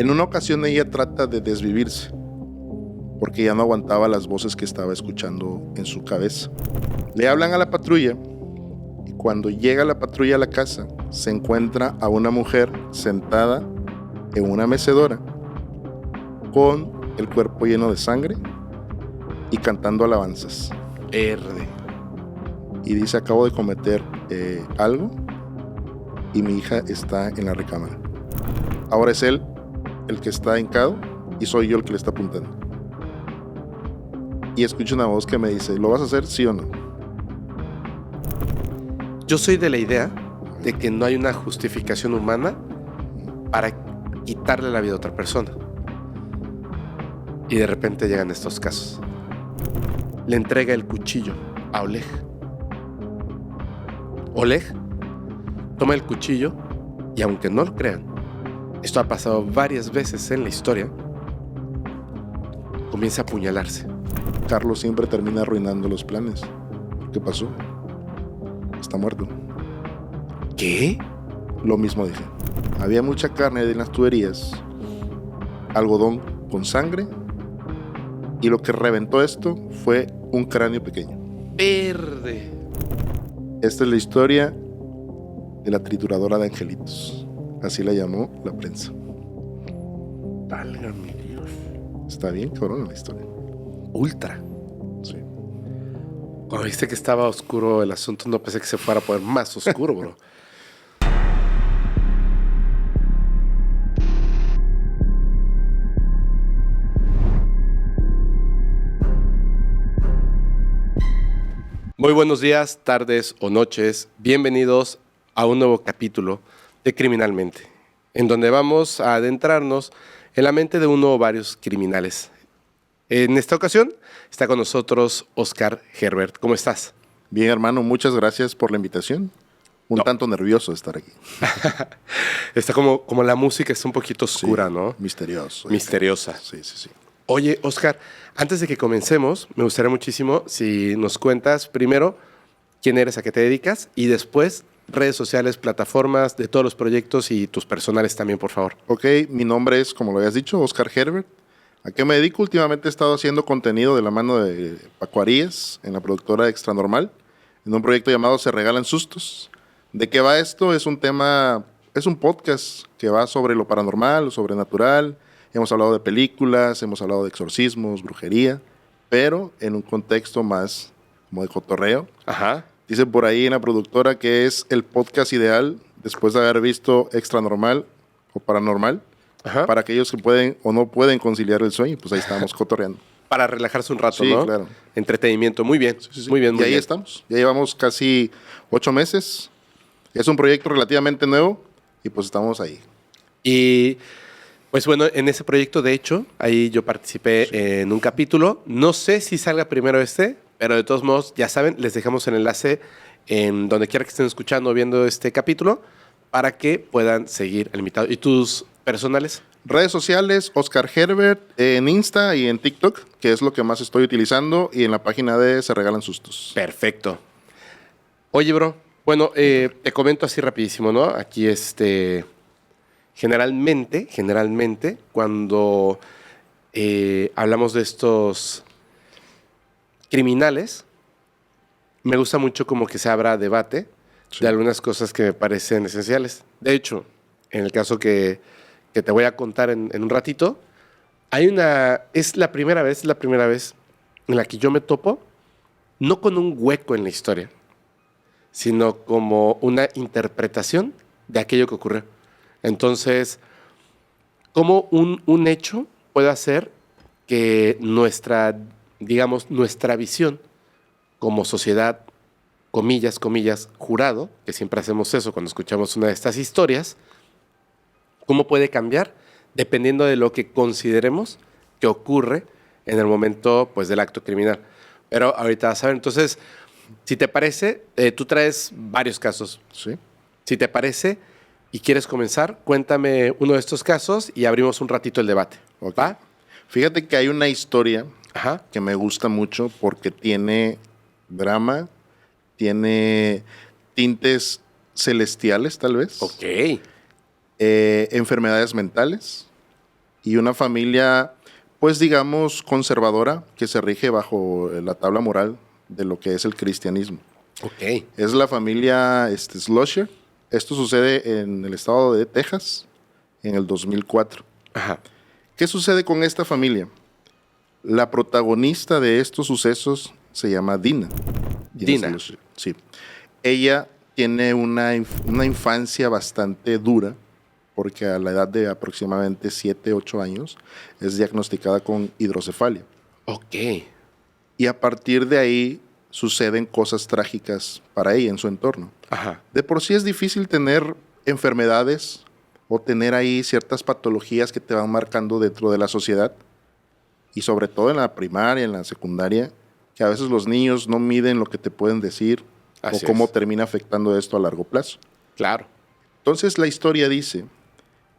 En una ocasión ella trata de desvivirse porque ya no aguantaba las voces que estaba escuchando en su cabeza. Le hablan a la patrulla y cuando llega la patrulla a la casa se encuentra a una mujer sentada en una mecedora con el cuerpo lleno de sangre y cantando alabanzas. Verde. Y dice: acabo de cometer algo y mi hija está en la recámara. Ahora es él el que está hincado y soy yo el que le está apuntando. Y escucho una voz que me dice: ¿lo vas a hacer, sí o no? Yo soy de la idea de que no hay una justificación humana para quitarle la vida a otra persona. Y de repente llegan estos casos. Le entrega el cuchillo a Oleg. Oleg toma el cuchillo y, aunque no lo crean, esto ha pasado varias veces en la historia, comienza a apuñalarse. Carlos siempre termina arruinando los planes. ¿Qué pasó? Está muerto. ¿Qué? Lo mismo dije. Había mucha carne en las tuberías, algodón con sangre, y lo que reventó esto fue un cráneo pequeño. Verde. Esta es la historia de la trituradora de angelitos. Así la llamó la prensa. Válgame Dios. Está bien cabrón la historia. Ultra. Sí. Cuando viste que estaba oscuro el asunto, no pensé que se fuera a poner más oscuro, bro. Muy buenos días, tardes o noches. Bienvenidos a un nuevo capítulo de Criminalmente, en donde vamos a adentrarnos en la mente de uno o varios criminales. En esta ocasión está con nosotros Oscar Herbert. ¿Cómo estás? Bien, hermano, muchas gracias por la invitación. Un tanto nervioso de estar aquí. Está como la música está un poquito oscura, Sí, ¿no? misterioso. Misteriosa. Sí, sí, sí. Oye, Oscar, antes de que comencemos, me gustaría muchísimo si nos cuentas primero quién eres, a qué te dedicas, y después redes sociales, plataformas de todos los proyectos y tus personales también, por favor. Ok, mi nombre es, como lo habías dicho, Oscar Herbert. ¿A qué me dedico? Últimamente he estado haciendo contenido de la mano de Paco Arias en la productora Extra Normal, en un proyecto llamado Se Regalan Sustos. ¿De qué va esto? Es un tema, es un podcast que va sobre lo paranormal, lo sobrenatural. Hemos hablado de películas, hemos hablado de exorcismos, brujería, pero en un contexto más como de cotorreo. Ajá. Dice por ahí en la productora que es el podcast ideal después de haber visto Extra Normal o Paranormal. Ajá. Para aquellos que pueden o no pueden conciliar el sueño, pues ahí estamos cotorreando. Para relajarse un rato, Sí, ¿no? claro. Entretenimiento. Muy bien. Sí, sí, sí. Muy bien, y muy ahí bien. estamos. Ya llevamos casi 8 meses. Es un proyecto relativamente nuevo y pues estamos ahí. Y pues bueno, en ese proyecto, de hecho, ahí yo participé en un capítulo. No sé si salga primero este, pero de todos modos, ya saben, les dejamos el enlace en donde quiera que estén escuchando o viendo este capítulo para que puedan seguir al invitado. ¿Y tus personales? Redes sociales, Oscar Herbert, en Insta y en TikTok, que es lo que más estoy utilizando, y en la página de Se Regalan Sustos. Perfecto. Oye, bro, bueno, te comento así rapidísimo, ¿no? Aquí generalmente, cuando hablamos de estos criminales, me gusta mucho como que se abra debate de algunas cosas que me parecen esenciales. De hecho, en el caso que te voy a contar en un ratito, es la primera vez en la que yo me topo, no con un hueco en la historia, sino como una interpretación de aquello que ocurrió. Entonces, ¿cómo un hecho puede hacer que nuestra visión como sociedad, comillas, jurado, que siempre hacemos eso cuando escuchamos una de estas historias, cómo puede cambiar dependiendo de lo que consideremos que ocurre en el momento pues, del acto criminal? Pero ahorita vas a ver. Entonces, si te parece, tú traes varios casos. Sí. Si te parece y quieres comenzar, cuéntame uno de estos casos y abrimos un ratito el debate. Ok. ¿Va? Fíjate que hay una historia Ajá. que me gusta mucho porque tiene drama, tiene tintes celestiales tal vez, Ok. enfermedades mentales y una familia, pues digamos, conservadora, que se rige bajo la tabla moral de lo que es el cristianismo. Ok. Es la familia Schlosser. Esto sucede en el estado de Texas en el 2004. Ajá. ¿Qué sucede con esta familia? La protagonista de estos sucesos se llama Dina. Dina. Schlosser. Sí. Ella tiene una infancia bastante dura porque a la edad de aproximadamente 7, 8 años es diagnosticada con hidrocefalia. Ok. Y a partir de ahí suceden cosas trágicas para ella en su entorno. Ajá. De por sí es difícil tener enfermedades o tener ahí ciertas patologías que te van marcando dentro de la sociedad y sobre todo en la primaria, en la secundaria, que a veces los niños no miden lo que te pueden decir Así o cómo es. termina afectando esto a largo plazo. Claro. Entonces la historia dice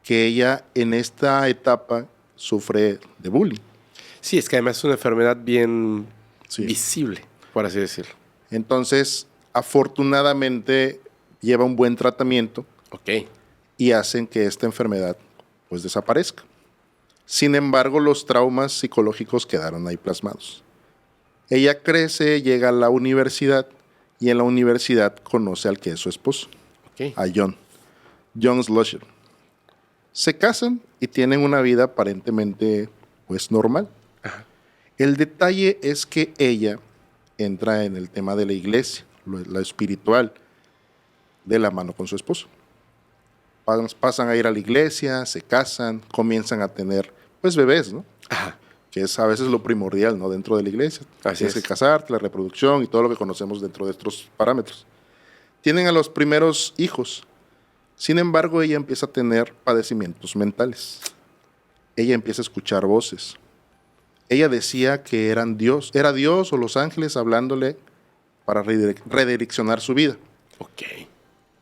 que ella en esta etapa sufre de bullying. Sí, es que además es una enfermedad bien Sí. visible, por así decirlo. Entonces, afortunadamente, lleva un buen tratamiento Ok. y hacen que esta enfermedad pues desaparezca. Sin embargo, los traumas psicológicos quedaron ahí plasmados. Ella crece, llega a la universidad y en la universidad conoce al que es su esposo, Ok. a John Schlosser. Se casan y tienen una vida aparentemente pues normal. El detalle es que ella entra en el tema de la iglesia, lo espiritual, de la mano con su esposo. Pasan a ir a la iglesia, se casan, comienzan a tener pues bebés, ¿no? Ajá. Que es a veces lo primordial, ¿no? Dentro de la iglesia. Así Tienes es. que casarte, la reproducción y todo lo que conocemos dentro de estos parámetros. Tienen a los primeros hijos. Sin embargo, ella empieza a tener padecimientos mentales. Ella empieza a escuchar voces. Ella decía que era Dios o los ángeles hablándole para redireccionar su vida. Ok.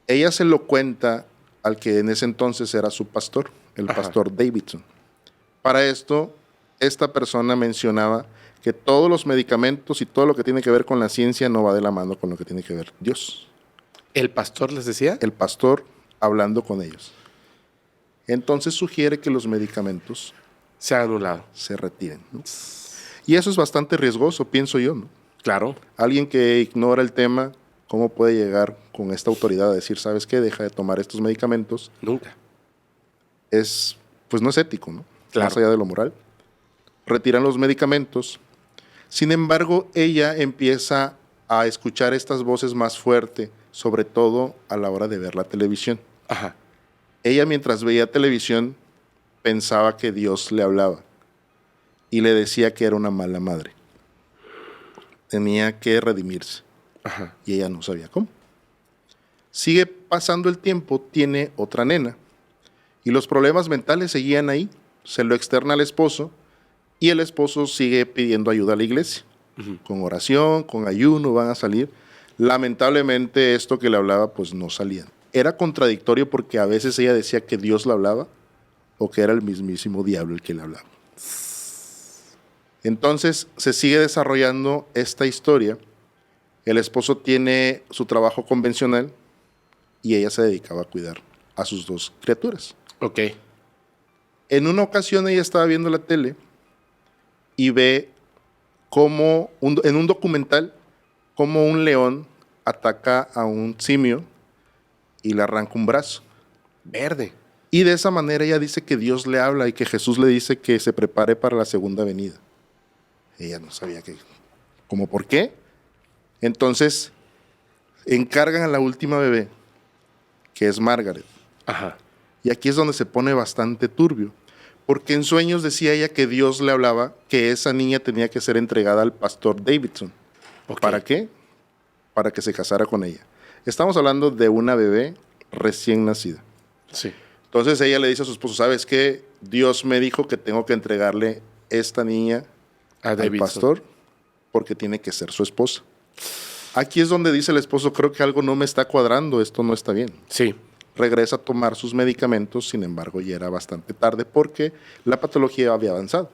Ella se lo cuenta al que en ese entonces era su pastor, el Ajá. pastor Davidson. Para esto, esta persona mencionaba que todos los medicamentos y todo lo que tiene que ver con la ciencia no va de la mano con lo que tiene que ver Dios. ¿El pastor les decía? El pastor hablando con ellos. Entonces sugiere que los medicamentos Se ha anulado. se retiren, ¿no? Y eso es bastante riesgoso, pienso yo, ¿no? Claro. Alguien que ignora el tema, ¿cómo puede llegar con esta autoridad a decir, sabes qué, deja de tomar estos medicamentos? Nunca. Pues no es ético, ¿no? Claro. Más allá de lo moral. Retiran los medicamentos. Sin embargo, ella empieza a escuchar estas voces más fuerte, sobre todo a la hora de ver la televisión. Ajá. Ella, mientras veía televisión, pensaba que Dios le hablaba y le decía que era una mala madre. Tenía que redimirse Ajá. y ella no sabía cómo. Sigue pasando el tiempo, tiene otra nena y los problemas mentales seguían ahí. Se lo externa al esposo y el esposo sigue pidiendo ayuda a la iglesia. Con oración, con ayuno, van a salir. Lamentablemente esto que le hablaba pues no salía. Era contradictorio porque a veces ella decía que Dios le hablaba o que era el mismísimo diablo el que le hablaba. Entonces se sigue desarrollando esta historia. El esposo tiene su trabajo convencional y ella se dedicaba a cuidar a sus dos criaturas. Ok. En una ocasión ella estaba viendo la tele y ve cómo en un documental cómo un león ataca a un simio y le arranca un brazo. Verde. Y de esa manera ella dice que Dios le habla y que Jesús le dice que se prepare para la segunda venida. Ella no sabía ¿cómo por qué? Entonces encargan a la última bebé, que es Margaret. Ajá. Y aquí es donde se pone bastante turbio, porque en sueños decía ella que Dios le hablaba que esa niña tenía que ser entregada al pastor Davidson. Ok. ¿Para qué? Para que se casara con ella. Estamos hablando de una bebé recién nacida. Sí. Entonces ella le dice a su esposo, ¿sabes qué? Dios me dijo que tengo que entregarle esta niña A al Davidson. pastor porque tiene que ser su esposa. Aquí es donde dice el esposo, creo que algo no me está cuadrando, esto no está bien. Sí. Regresa a tomar sus medicamentos, sin embargo ya era bastante tarde porque la patología había avanzado.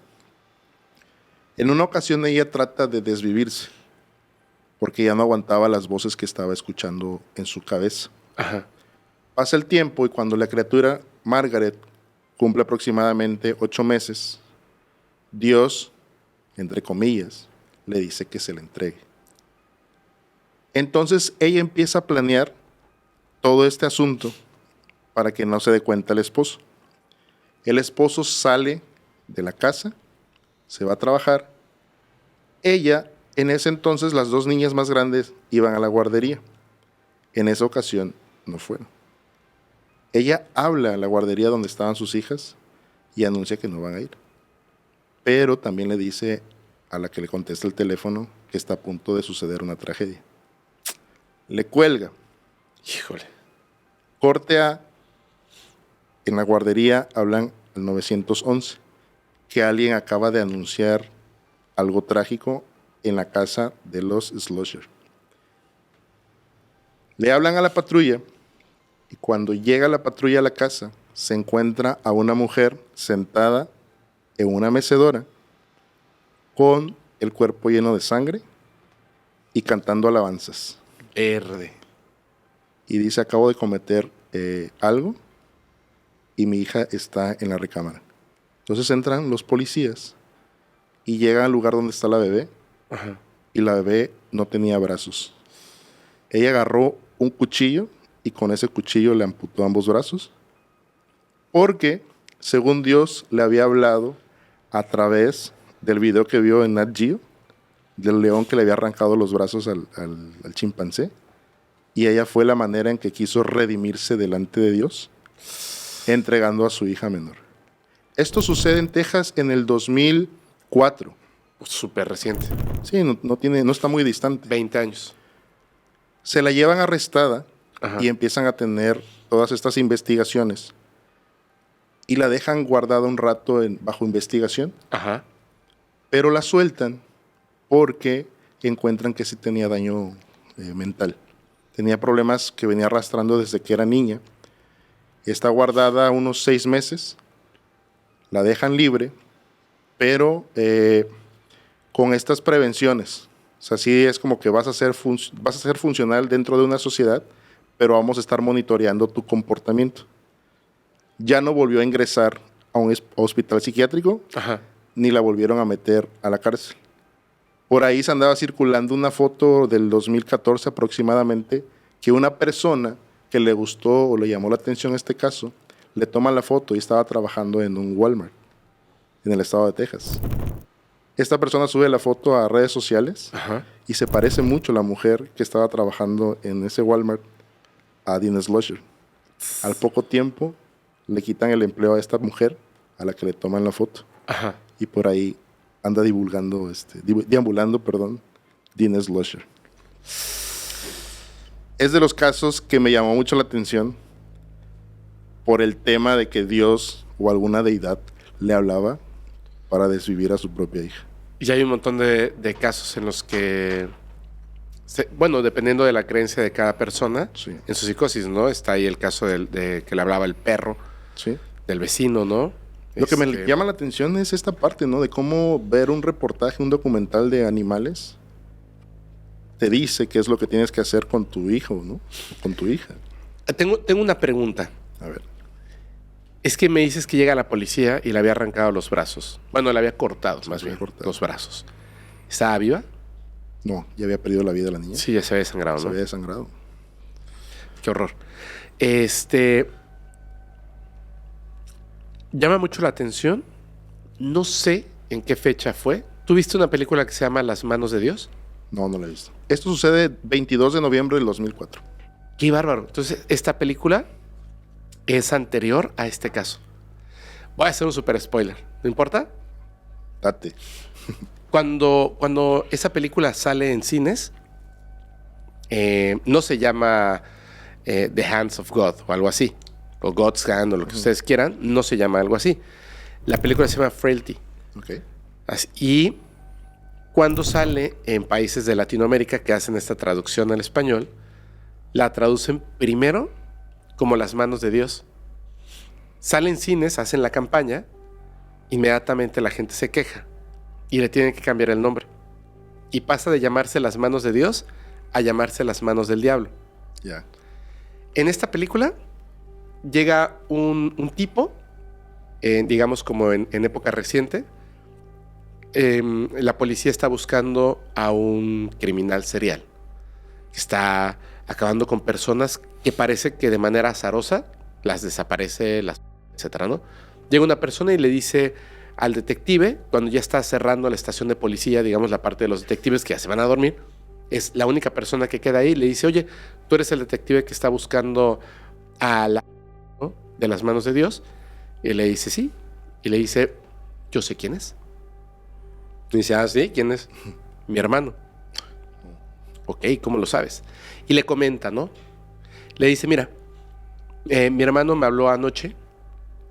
En una ocasión ella trata de desvivirse porque ya no aguantaba las voces que estaba escuchando en su cabeza. Ajá. Pasa el tiempo y cuando la criatura Margaret cumple aproximadamente 8 meses, Dios, entre comillas, le dice que se le entregue. Entonces ella empieza a planear todo este asunto para que no se dé cuenta el esposo. El esposo sale de la casa, se va a trabajar. Ella, en ese entonces, las 2 niñas más grandes iban a la guardería. En esa ocasión no fueron. Ella habla a la guardería donde estaban sus hijas y anuncia que no van a ir. Pero también le dice a la que le contesta el teléfono que está a punto de suceder una tragedia. Le cuelga. Híjole. Corte A. En la guardería hablan al 911 que alguien acaba de anunciar algo trágico en la casa de los Schlosser. Le hablan a la patrulla y cuando llega la patrulla a la casa se encuentra a una mujer sentada en una mecedora con el cuerpo lleno de sangre y cantando alabanzas. Verde. Y dice, acabo de cometer algo y mi hija está en la recámara. Entonces entran los policías y llegan al lugar donde está la bebé. Ajá. Y la bebé no tenía brazos. Ella agarró un cuchillo y con ese cuchillo le amputó ambos brazos porque, según Dios, le había hablado a través del video que vio en Nat Geo del león que le había arrancado los brazos al chimpancé, y ella fue la manera en que quiso redimirse delante de Dios, entregando a su hija menor. Esto sucede en Texas en el 2004. Súper reciente. Sí, no está muy distante. 20 años. Se la llevan arrestada. Ajá. Y empiezan a tener todas estas investigaciones. Y la dejan guardada un rato bajo investigación. Ajá. Pero la sueltan porque encuentran que sí tenía daño mental. Tenía problemas que venía arrastrando desde que era niña. Está guardada unos 6 meses. La dejan libre, pero con estas prevenciones. O sea, sí es como que vas a ser funcional dentro de una sociedad, pero vamos a estar monitoreando tu comportamiento. Ya no volvió a ingresar a un hospital psiquiátrico, Ajá. ni la volvieron a meter a la cárcel. Por ahí se andaba circulando una foto del 2014 aproximadamente, que una persona que le gustó o le llamó la atención este caso, le toma la foto y estaba trabajando en un Walmart, en el estado de Texas. Esta persona sube la foto a redes sociales. Ajá. Y se parece mucho la mujer que estaba trabajando en ese Walmart a Dean Schlosser. Al poco tiempo le quitan el empleo a esta mujer a la que le toman la foto. Ajá. Y por ahí anda deambulando, Dean Schlosser. Es de los casos que me llamó mucho la atención por el tema de que Dios o alguna deidad le hablaba para desvivir a su propia hija. Y hay un montón de casos en los que, dependiendo de la creencia de cada persona, Sí. en su psicosis, ¿no? Está ahí el caso de que le hablaba el perro, ¿Sí? del vecino, ¿no? Lo que me llama la atención es esta parte, ¿no? De cómo ver un reportaje, un documental de animales, te dice qué es lo que tienes que hacer con tu hijo, ¿no? Con tu hija. Tengo una pregunta. A ver. Es que me dices que llega la policía y le había arrancado los brazos. Bueno, le había cortado, más bien, cortado. los brazos. ¿Estaba viva? No, ya había perdido la vida la niña. Sí, ya se había desangrado, Se ¿no? había desangrado. Qué horror. Llama mucho la atención. No sé en qué fecha fue. ¿Tú viste una película que se llama Las manos de Dios? No la he visto. Esto sucede 22 de noviembre del 2004. Qué bárbaro. Entonces, esta película es anterior a este caso. Voy a hacer un super spoiler. ¿No importa? Date. Cuando esa película sale en cines, no se llama The Hands of God o algo así, o God's Hand o lo que ustedes quieran, no se llama algo así. La película se llama Frailty. Ok. Y cuando sale en países de Latinoamérica que hacen esta traducción al español, la traducen primero como Las manos de Dios. Salen cines, hacen la campaña, inmediatamente la gente se queja y le tienen que cambiar el nombre. Y pasa de llamarse Las manos de Dios a llamarse Las manos del diablo. Ya. En esta película llega un tipo digamos como en época reciente, la policía está buscando a un criminal serial que está acabando con personas que parece que de manera azarosa las desaparece, etcétera, ¿no? Llega una persona y le dice al detective, cuando ya está cerrando la estación de policía, digamos la parte de los detectives que ya se van a dormir, es la única persona que queda ahí, le dice, oye, tú eres el detective que está buscando a la, ¿no?, de las manos de Dios. Y le dice, sí. Y le dice, yo sé quién es. Y dice, ah, sí, ¿quién es? Mi hermano. Ok, ¿cómo lo sabes? Y le comenta, ¿no? Le dice, mira, mi hermano me habló anoche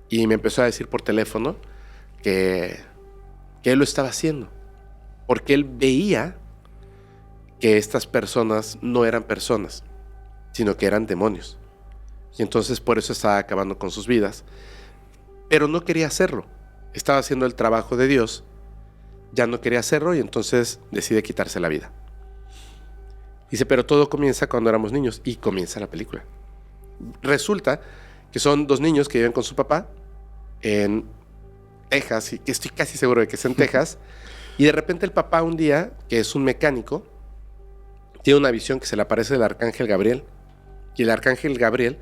y me empezó a decir por teléfono que él lo estaba haciendo. Porque él veía que estas personas no eran personas, sino que eran demonios. Y entonces por eso estaba acabando con sus vidas. Pero no quería hacerlo. Estaba haciendo el trabajo de Dios. Ya no quería hacerlo y entonces decide quitarse la vida. Dice, pero todo comienza cuando éramos niños. Y comienza la película. Resulta que son 2 niños que viven con su papá en Texas, y que estoy casi seguro de que es en Texas. Y de repente el papá un día, que es un mecánico, tiene una visión que se le aparece el arcángel Gabriel. Y el arcángel Gabriel,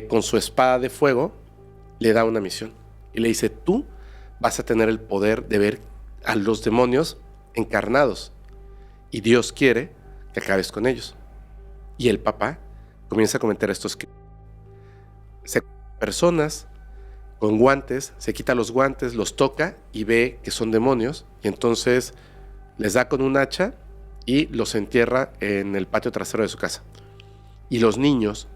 con su espada de fuego, le da una misión. Y le dice, tú vas a tener el poder de ver a los demonios encarnados. Y Dios quiere que acabes con ellos. Y el papá comienza a cometer estos crímenes. Personas con guantes, se quita los guantes, los toca y ve que son demonios. Y entonces les da con un hacha y los entierra en el patio trasero de su casa. Y los niños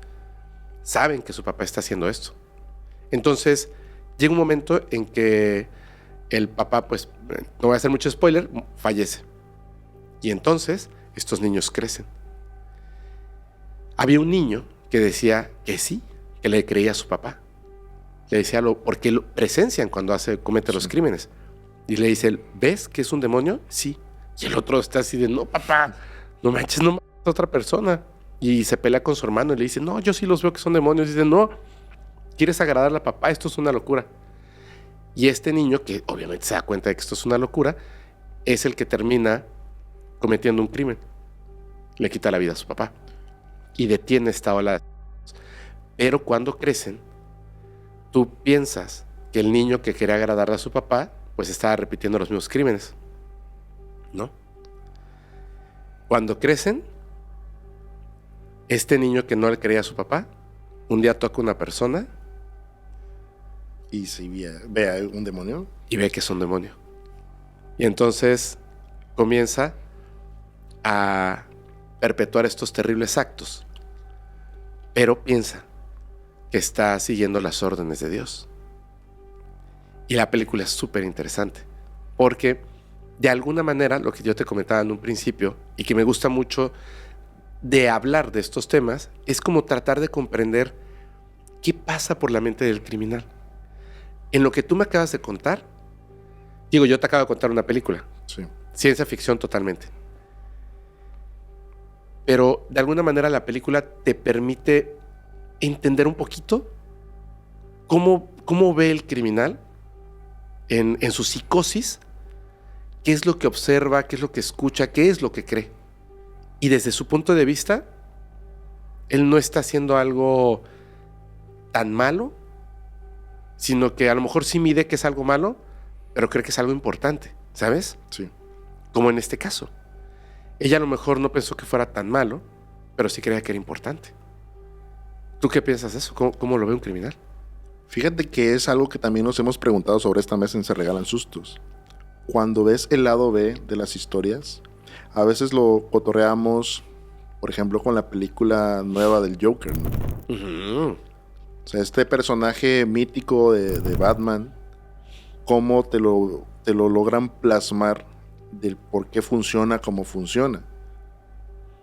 saben que su papá está haciendo esto. Entonces llega un momento en que el papá, pues, no voy a hacer mucho spoiler, fallece. Y entonces estos niños crecen. Había un niño que decía que sí, que le creía a su papá. Le decía porque lo presencian cuando comete los crímenes. Y le dice, ¿ves que es un demonio? Sí. Y el otro está así de, no, papá, no manches, no mates a otra persona. Y se pelea con su hermano y le dice, no, yo sí los veo que son demonios. Y dice, no, quieres agradarle a papá, esto es una locura. Y este niño, que obviamente se da cuenta de que esto es una locura, es el que termina cometiendo un crimen. Le quita la vida a su papá y detiene esta ola. Pero cuando crecen, tú piensas que el niño que quería agradarle a su papá, pues estaba repitiendo los mismos crímenes, ¿no? Cuando crecen, este niño que no le creía a su papá, un día toca a una persona y si ve a un demonio y ve que es un demonio. Y entonces comienza a perpetuar estos terribles actos, pero piensa que está siguiendo las órdenes de Dios. Y la película es súper interesante, porque de alguna manera, lo que yo te comentaba en un principio, y que me gusta mucho de hablar de estos temas, es como tratar de comprender qué pasa por la mente del criminal. En lo que tú me acabas de contar, digo, yo te acabo de contar una película, sí, ciencia ficción totalmente, pero de alguna manera la película te permite entender un poquito cómo ve el criminal en su psicosis, qué es lo que observa, qué es lo que escucha, qué es lo que cree. Y desde su punto de vista, él no está haciendo algo tan malo, sino que a lo mejor sí mide que es algo malo, pero cree que es algo importante, ¿sabes? Sí. Como en este caso. Ella a lo mejor no pensó que fuera tan malo, pero sí creía que era importante. ¿Tú qué piensas de eso? ¿Cómo lo ve un criminal? Fíjate que es algo que también nos hemos preguntado sobre esta mesa en Se Regalan Sustos. Cuando ves el lado B de las historias, a veces lo cotorreamos, por ejemplo, con la película nueva del Joker, ¿no? Uh-huh. O sea, este personaje mítico de Batman, cómo te lo logran plasmar del por qué funciona como funciona.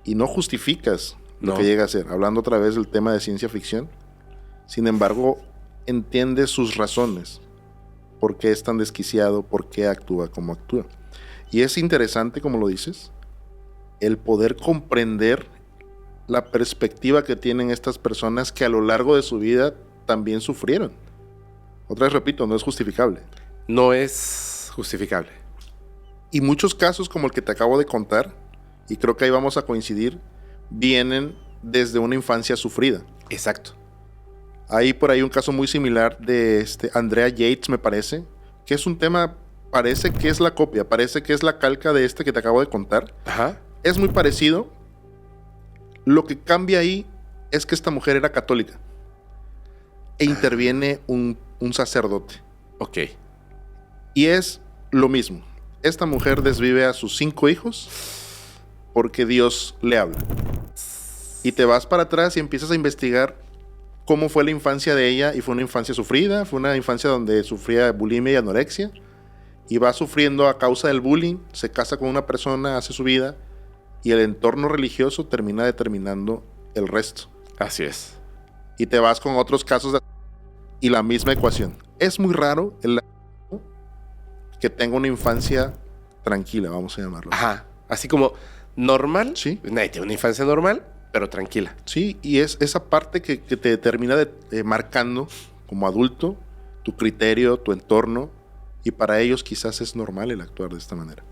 Y no justificas lo que llega a ser, hablando otra vez del tema de ciencia ficción. Sin embargo, entiendes sus razones, por qué es tan desquiciado, por qué actúa como actúa. Y es interesante, como lo dices, el poder comprender la perspectiva que tienen estas personas que a lo largo de su vida también sufrieron. Otra vez repito, no es justificable. No es justificable. Y muchos casos como el que te acabo de contar, y creo que ahí vamos a coincidir, vienen desde una infancia sufrida. Exacto. Hay por ahí un caso muy similar de Andrea Yates, me parece, que es un tema, parece que es la copia, parece que es la calca de este que te acabo de contar. Ajá. Es muy parecido. Lo que cambia ahí es que esta mujer era católica e interviene un sacerdote. Ok. Y es lo mismo. Esta mujer desvive a sus 5 hijos porque Dios le habla. Y te vas para atrás y empiezas a investigar cómo fue la infancia de ella, y fue una infancia sufrida, fue una infancia donde sufría bulimia y anorexia, y va sufriendo a causa del bullying, se casa con una persona, hace su vida, y el entorno religioso termina determinando el resto. Así es. Y te vas con otros casos y la misma ecuación. Es muy raro que tenga una infancia tranquila, vamos a llamarlo. Ajá. Así como normal. Sí. Nadie tiene una infancia normal, pero tranquila. Sí, y es esa parte que te termina marcando como adulto tu criterio, tu entorno, y para ellos quizás es normal el actuar de esta manera.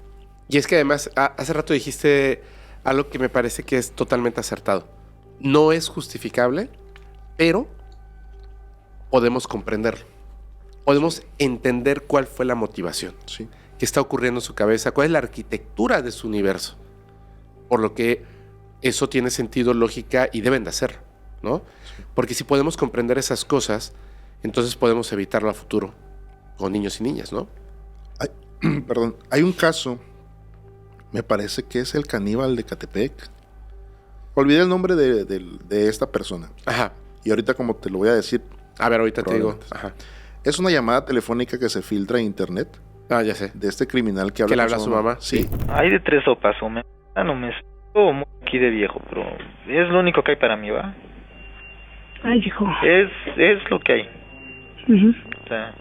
Y es que además, hace rato dijiste algo que me parece que es totalmente acertado. No es justificable, pero podemos comprenderlo. Podemos entender cuál fue la motivación, Sí. qué está ocurriendo en su cabeza, cuál es la arquitectura de su universo. Por lo que eso tiene sentido, lógica, y deben de hacerlo, ¿no? Sí. Porque si podemos comprender esas cosas, entonces podemos evitarlo a futuro con niños y niñas, ¿no? Perdón, hay un caso, me parece que es el caníbal de Catepec. Olvidé el nombre de esta persona. Ajá. Y ahorita como te lo voy a decir. A ver, ahorita te digo. Ajá. Es una llamada telefónica que se filtra en internet. Ah, ya sé. De este criminal que habla. ¿Que le habla a su mamá? Sí. Hay de 3 sopas, o me estoy aquí de viejo, pero es lo único que hay para mí, ¿va? Ay, hijo. Es lo que hay. O sea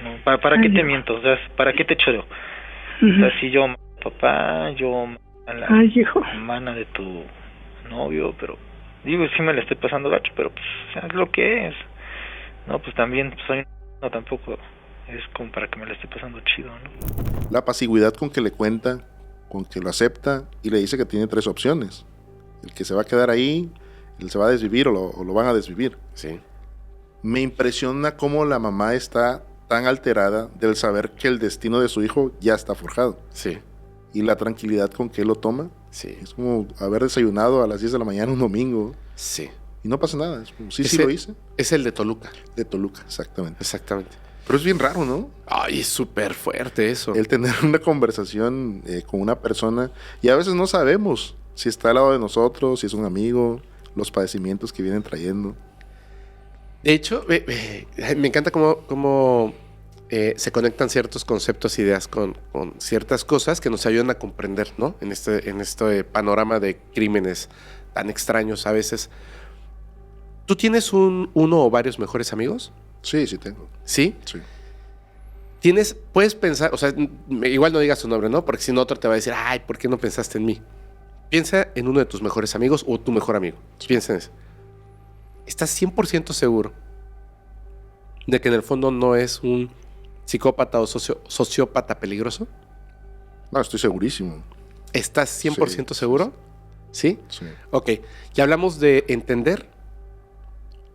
no, ¿para qué te miento? O sea, ¿para qué te choreo? O sea, si yo papá, yo a la hermana de tu novio, pero digo, sí me la estoy pasando gacho, pero pues, o sea, es lo que es. No, pues también soy, no, tampoco es como para que me la esté pasando chido, ¿no? La pasividad con que le cuenta, con que lo acepta, y le dice que tiene 3 opciones. El que se va a quedar ahí, él se va a desvivir o lo van a desvivir. Sí. Me impresiona cómo la mamá está tan alterada del saber que el destino de su hijo ya está forjado. Sí. Y la tranquilidad con que él lo toma. Sí. Es como haber desayunado a las 10 de la mañana un domingo. Sí. Y no pasa nada. Es como, sí lo hice. Es el de Toluca. De Toluca, exactamente. Exactamente. Pero es bien raro, ¿no? Ay, es súper fuerte eso. El tener una conversación con una persona, y a veces no sabemos si está al lado de nosotros, si es un amigo, los padecimientos que vienen trayendo. De hecho, me encanta cómo se conectan ciertos conceptos, ideas con ciertas cosas que nos ayudan a comprender, ¿no? En este panorama de crímenes tan extraños a veces. ¿Tú tienes uno o varios mejores amigos? Sí, sí tengo. ¿Sí? Sí. Puedes pensar, o sea, igual no digas tu nombre, ¿no? Porque si no otro te va a decir, ay, ¿por qué no pensaste en mí? Piensa en uno de tus mejores amigos o tu mejor amigo. Piensa en eso. ¿Estás 100% seguro de que en el fondo no es un psicópata o sociópata peligroso? No, estoy segurísimo. ¿Estás 100% seguro? ¿Sí? Sí. Ok. Ya hablamos de entender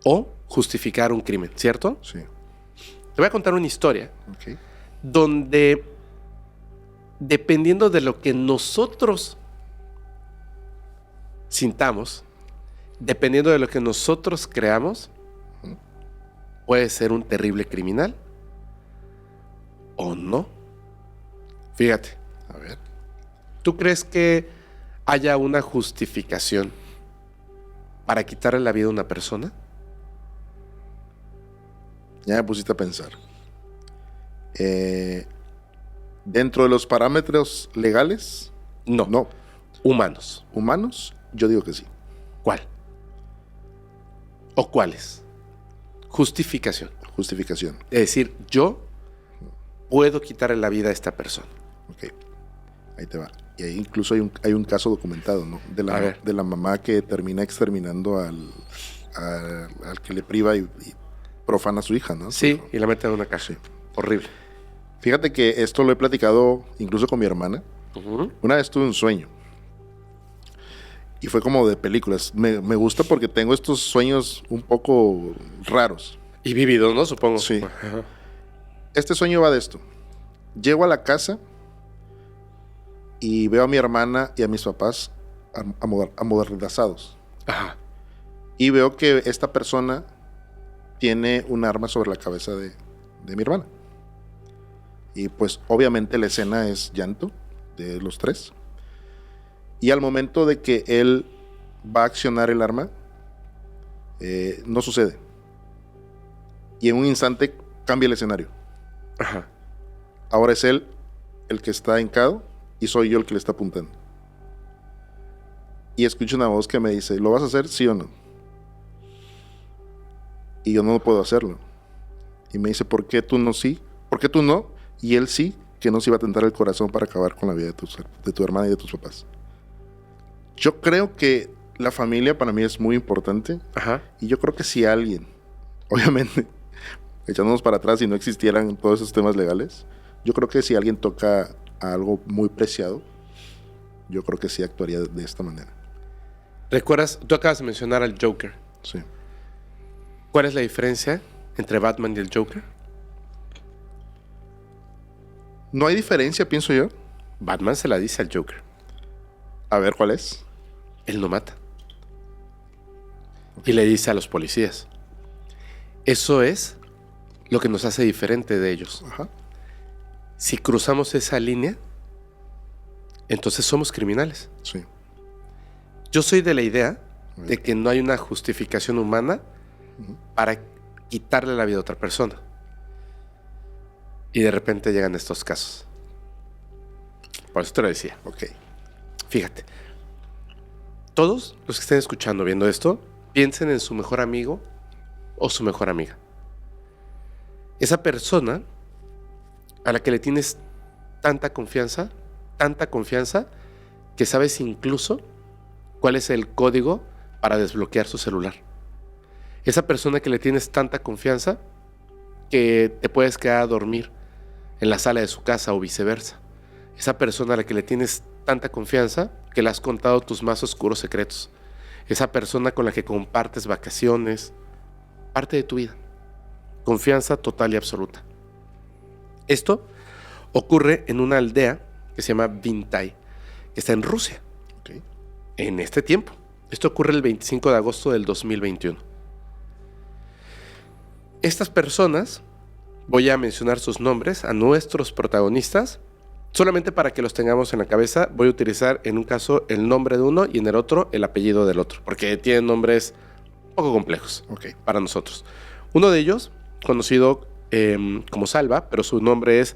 o justificar un crimen, ¿cierto? Sí. Te voy a contar una historia Okay. donde, dependiendo de lo que nosotros sintamos, dependiendo de lo que nosotros creamos, puede ser un terrible criminal o no. Fíjate. A ver. ¿Tú crees que haya una justificación para quitarle la vida a una persona? Ya me pusiste a pensar. Dentro de los parámetros legales, No. no. Humanos. Humanos, yo digo que sí. ¿Cuál? ¿O cuáles? Justificación. Justificación. Es decir, yo puedo quitarle la vida a esta persona. Ok. Ahí te va. Y ahí incluso hay un caso documentado, ¿no? De la mamá que termina exterminando al que le priva y profana a su hija, ¿no? Sí, y la mete en una caja. Sí. Horrible. Fíjate que esto lo he platicado incluso con mi hermana. Uh-huh. Una vez tuve un sueño. Y fue como de películas. Me gusta porque tengo estos sueños un poco raros. Y vívidos, ¿no? Supongo. Sí. Ajá. Este sueño va de esto. Llego a la casa y veo a mi hermana y a mis papás amordazados. Ajá. Y veo que esta persona tiene un arma sobre la cabeza de mi hermana. Y pues obviamente la escena es llanto de los tres. Y al momento de que él va a accionar el arma, no sucede. Y en un instante cambia el escenario. Ajá. Ahora es él el que está hincado y soy yo el que le está apuntando. Y escucho una voz que me dice, ¿lo vas a hacer, sí o no? Y yo no puedo hacerlo. Y me dice, ¿por qué tú no sí? ¿Por qué tú no? Y él sí, que no se iba a tentar el corazón para acabar con la vida de tu hermana y de tus papás. Yo creo que la familia para mí es muy importante. Ajá. Y yo creo que si alguien, obviamente, echándonos para atrás y no existieran todos esos temas legales, yo creo que si alguien toca a algo muy preciado, yo creo que sí actuaría de esta manera. ¿Recuerdas? Tú acabas de mencionar al Joker. Sí. ¿Cuál es la diferencia entre Batman y el Joker? No hay diferencia, pienso yo. Batman se la dice al Joker. A ver, ¿cuál es? Él no mata. Y le dice a los policías. Eso es lo que nos hace diferente de ellos. Ajá. Si cruzamos esa línea, entonces somos criminales. Sí. Yo soy de la idea de que no hay una justificación humana para quitarle la vida a otra persona. Y de repente llegan estos casos. Por eso te lo decía. Ok. Fíjate. Todos los que estén escuchando, viendo esto, piensen en su mejor amigo o su mejor amiga. Esa persona a la que le tienes tanta confianza, que sabes incluso cuál es el código para desbloquear su celular. Esa persona que le tienes tanta confianza que te puedes quedar a dormir en la sala de su casa o viceversa. Esa persona a la que le tienes tanta confianza que le has contado tus más oscuros secretos. Esa persona con la que compartes vacaciones, parte de tu vida. Confianza total y absoluta. Esto ocurre en una aldea que se llama Vintai, que está en Rusia. Okay. En este tiempo. Esto ocurre el 25 de agosto del 2021. Estas personas, voy a mencionar sus nombres a nuestros protagonistas, solamente para que los tengamos en la cabeza. Voy a utilizar en un caso el nombre de uno y en el otro el apellido del otro, porque tienen nombres un poco complejos para nosotros. Uno de ellos, conocido como Salva, pero su nombre es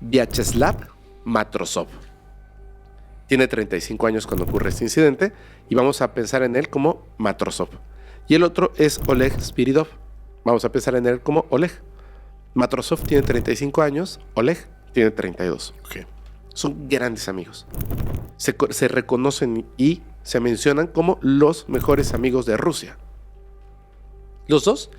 Vyacheslav Matrosov. Tiene 35 años cuando ocurre este incidente y vamos a pensar en él como Matrosov. Y el otro es Oleg Spiridov. Vamos a pensar en él como Oleg. Matrosov tiene 35 años, Oleg tiene 32. Okay. Son grandes amigos. Se reconocen y se mencionan como los mejores amigos de Rusia. Los dos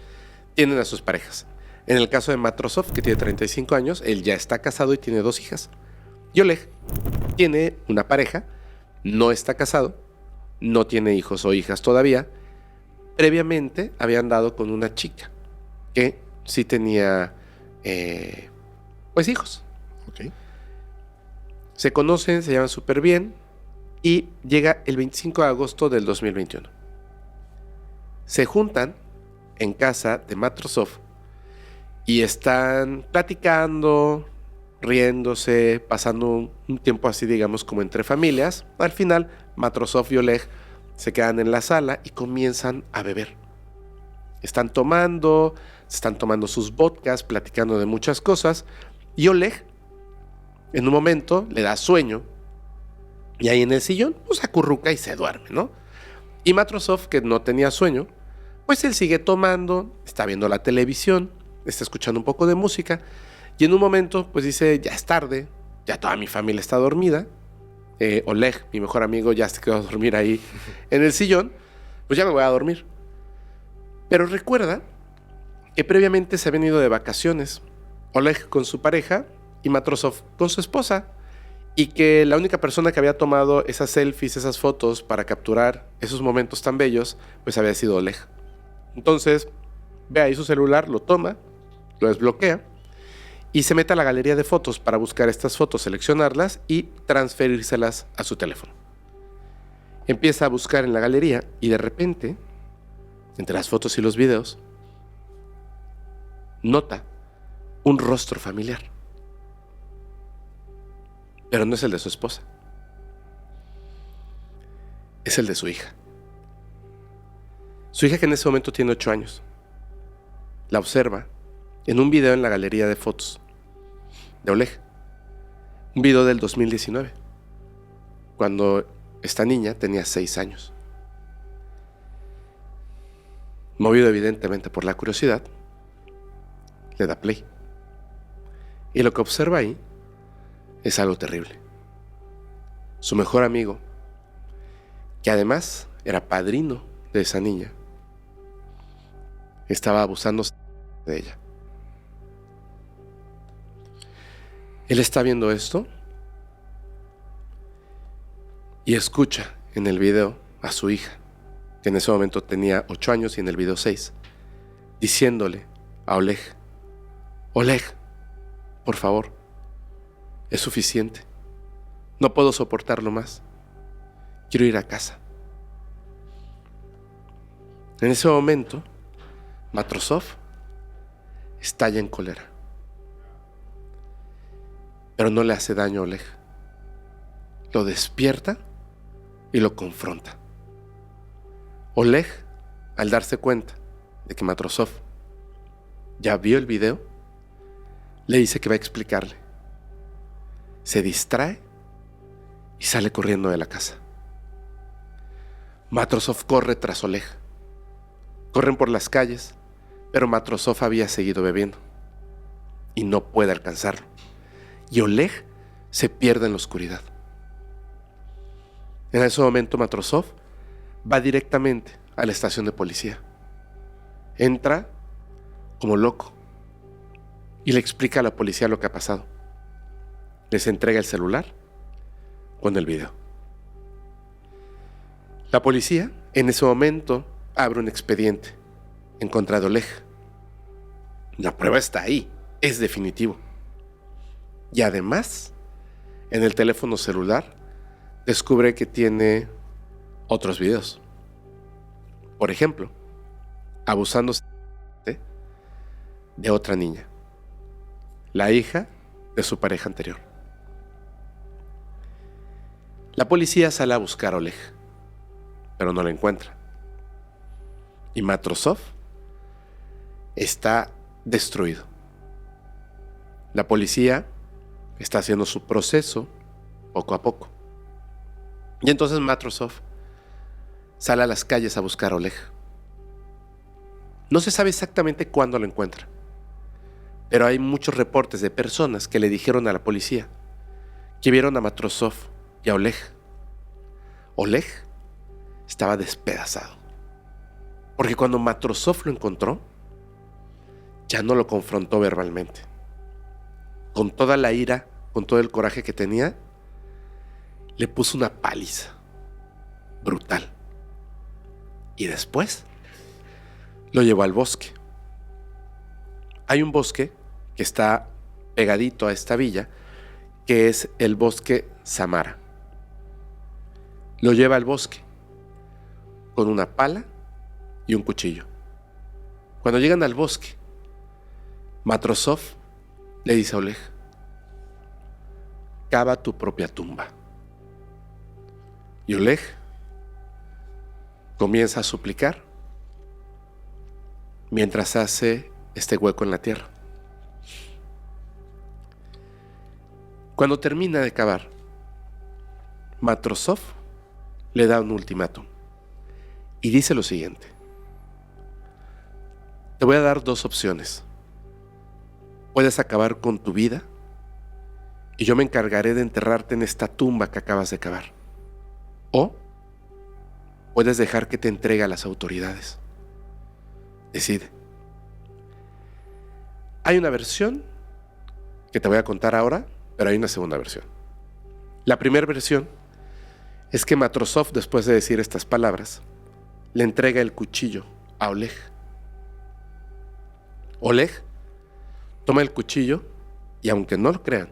tienen a sus parejas. En el caso de Matrosov, que tiene 35 años, él ya está casado y tiene 2 hijas. Y Oleg tiene una pareja, no está casado, no tiene hijos o hijas todavía. Previamente había andado con una chica que sí tenía pues hijos. Okay. Se conocen, se llevan súper bien y llega el 25 de agosto del 2021. Se juntan en casa de Matrosov y están platicando, riéndose, pasando un tiempo así, digamos, como entre familias. Al final, Matrosov y Oleg se quedan en la sala y comienzan a beber. Se están tomando sus vodkas, platicando de muchas cosas. Y Oleg, en un momento, le da sueño. Y ahí en el sillón, pues acurruca y se duerme, ¿no? Y Matrosov, que no tenía sueño, pues él sigue tomando, está viendo la televisión, está escuchando un poco de música. Y en un momento, pues dice, ya es tarde, ya toda mi familia está dormida. Oleg, mi mejor amigo, ya se quedó a dormir ahí en el sillón. Pues ya me voy a dormir. Pero recuerda que previamente se habían ido de vacaciones, Oleg con su pareja y Matrosov con su esposa, y que la única persona que había tomado esas selfies, esas fotos para capturar esos momentos tan bellos, pues había sido Oleg. Entonces, ve ahí su celular, lo toma, lo desbloquea y se mete a la galería de fotos para buscar estas fotos, seleccionarlas y transferírselas a su teléfono. Empieza a buscar en la galería y de repente, entre las fotos y los videos, nota un rostro familiar. Pero no es el de su esposa. Es el de su hija. Su hija, que en ese momento tiene 8 años, la observa en un video en la galería de fotos de Oleg. Un video del 2019, cuando esta niña tenía 6 años. Movido evidentemente por la curiosidad, le da play. Y lo que observa ahí es algo terrible. Su mejor amigo, que además era padrino de esa niña, estaba abusando de ella. Él está viendo esto y escucha en el video a su hija, que en ese momento tenía 8 años y en el video 6, diciéndole a Oleg: Oleg, por favor, es suficiente. No puedo soportarlo más. Quiero ir a casa. En ese momento, Matrosov estalla en cólera. Pero no le hace daño a Oleg. Lo despierta y lo confronta. Oleg, al darse cuenta de que Matrosov ya vio el video, le dice que va a explicarle. Se distrae y sale corriendo de la casa. Matrosov corre tras Oleg. Corren por las calles, pero Matrosov había seguido bebiendo y no puede alcanzarlo. Y Oleg se pierde en la oscuridad. En ese momento Matrosov va directamente a la estación de policía. Entra como loco y le explica a la policía lo que ha pasado. Les entrega el celular con el video. La policía en ese momento abre un expediente en contra de Oleg. La prueba está ahí, es definitivo. Y además, en el teléfono celular, descubre que tiene otros videos. Por ejemplo, abusando de otra niña, la hija de su pareja anterior. La policía sale a buscar a Oleg, pero no lo encuentra. Y Matrosov está destruido. La policía está haciendo su proceso poco a poco. Y entonces Matrosov sale a las calles a buscar a Oleg. No se sabe exactamente cuándo lo encuentra, pero hay muchos reportes de personas que le dijeron a la policía que vieron a Matrosov y a Oleg. Oleg estaba despedazado, porque cuando Matrosov lo encontró, ya no lo confrontó verbalmente. Con toda la ira, con todo el coraje que tenía, le puso una paliza brutal. Y después lo llevó al bosque. Hay un bosque que está pegadito a esta villa, que es el bosque Samara. Lo lleva al bosque con una pala y un cuchillo. Cuando llegan al bosque, Matrosov le dice a Oleg: cava tu propia tumba. Y Oleg comienza a suplicar mientras hace este hueco en la tierra. Cuando termina de cavar, Matrosov le da un ultimátum y dice lo siguiente: te voy a dar 2 opciones. Puedes acabar con tu vida y yo me encargaré de enterrarte en esta tumba que acabas de cavar. O puedes dejar que te entregue a las autoridades. Decide. Hay una versión que te voy a contar ahora, pero hay una segunda versión. La primera versión es que Matrosov, después de decir estas palabras, le entrega el cuchillo a Oleg. Oleg toma el cuchillo y, aunque no lo crean,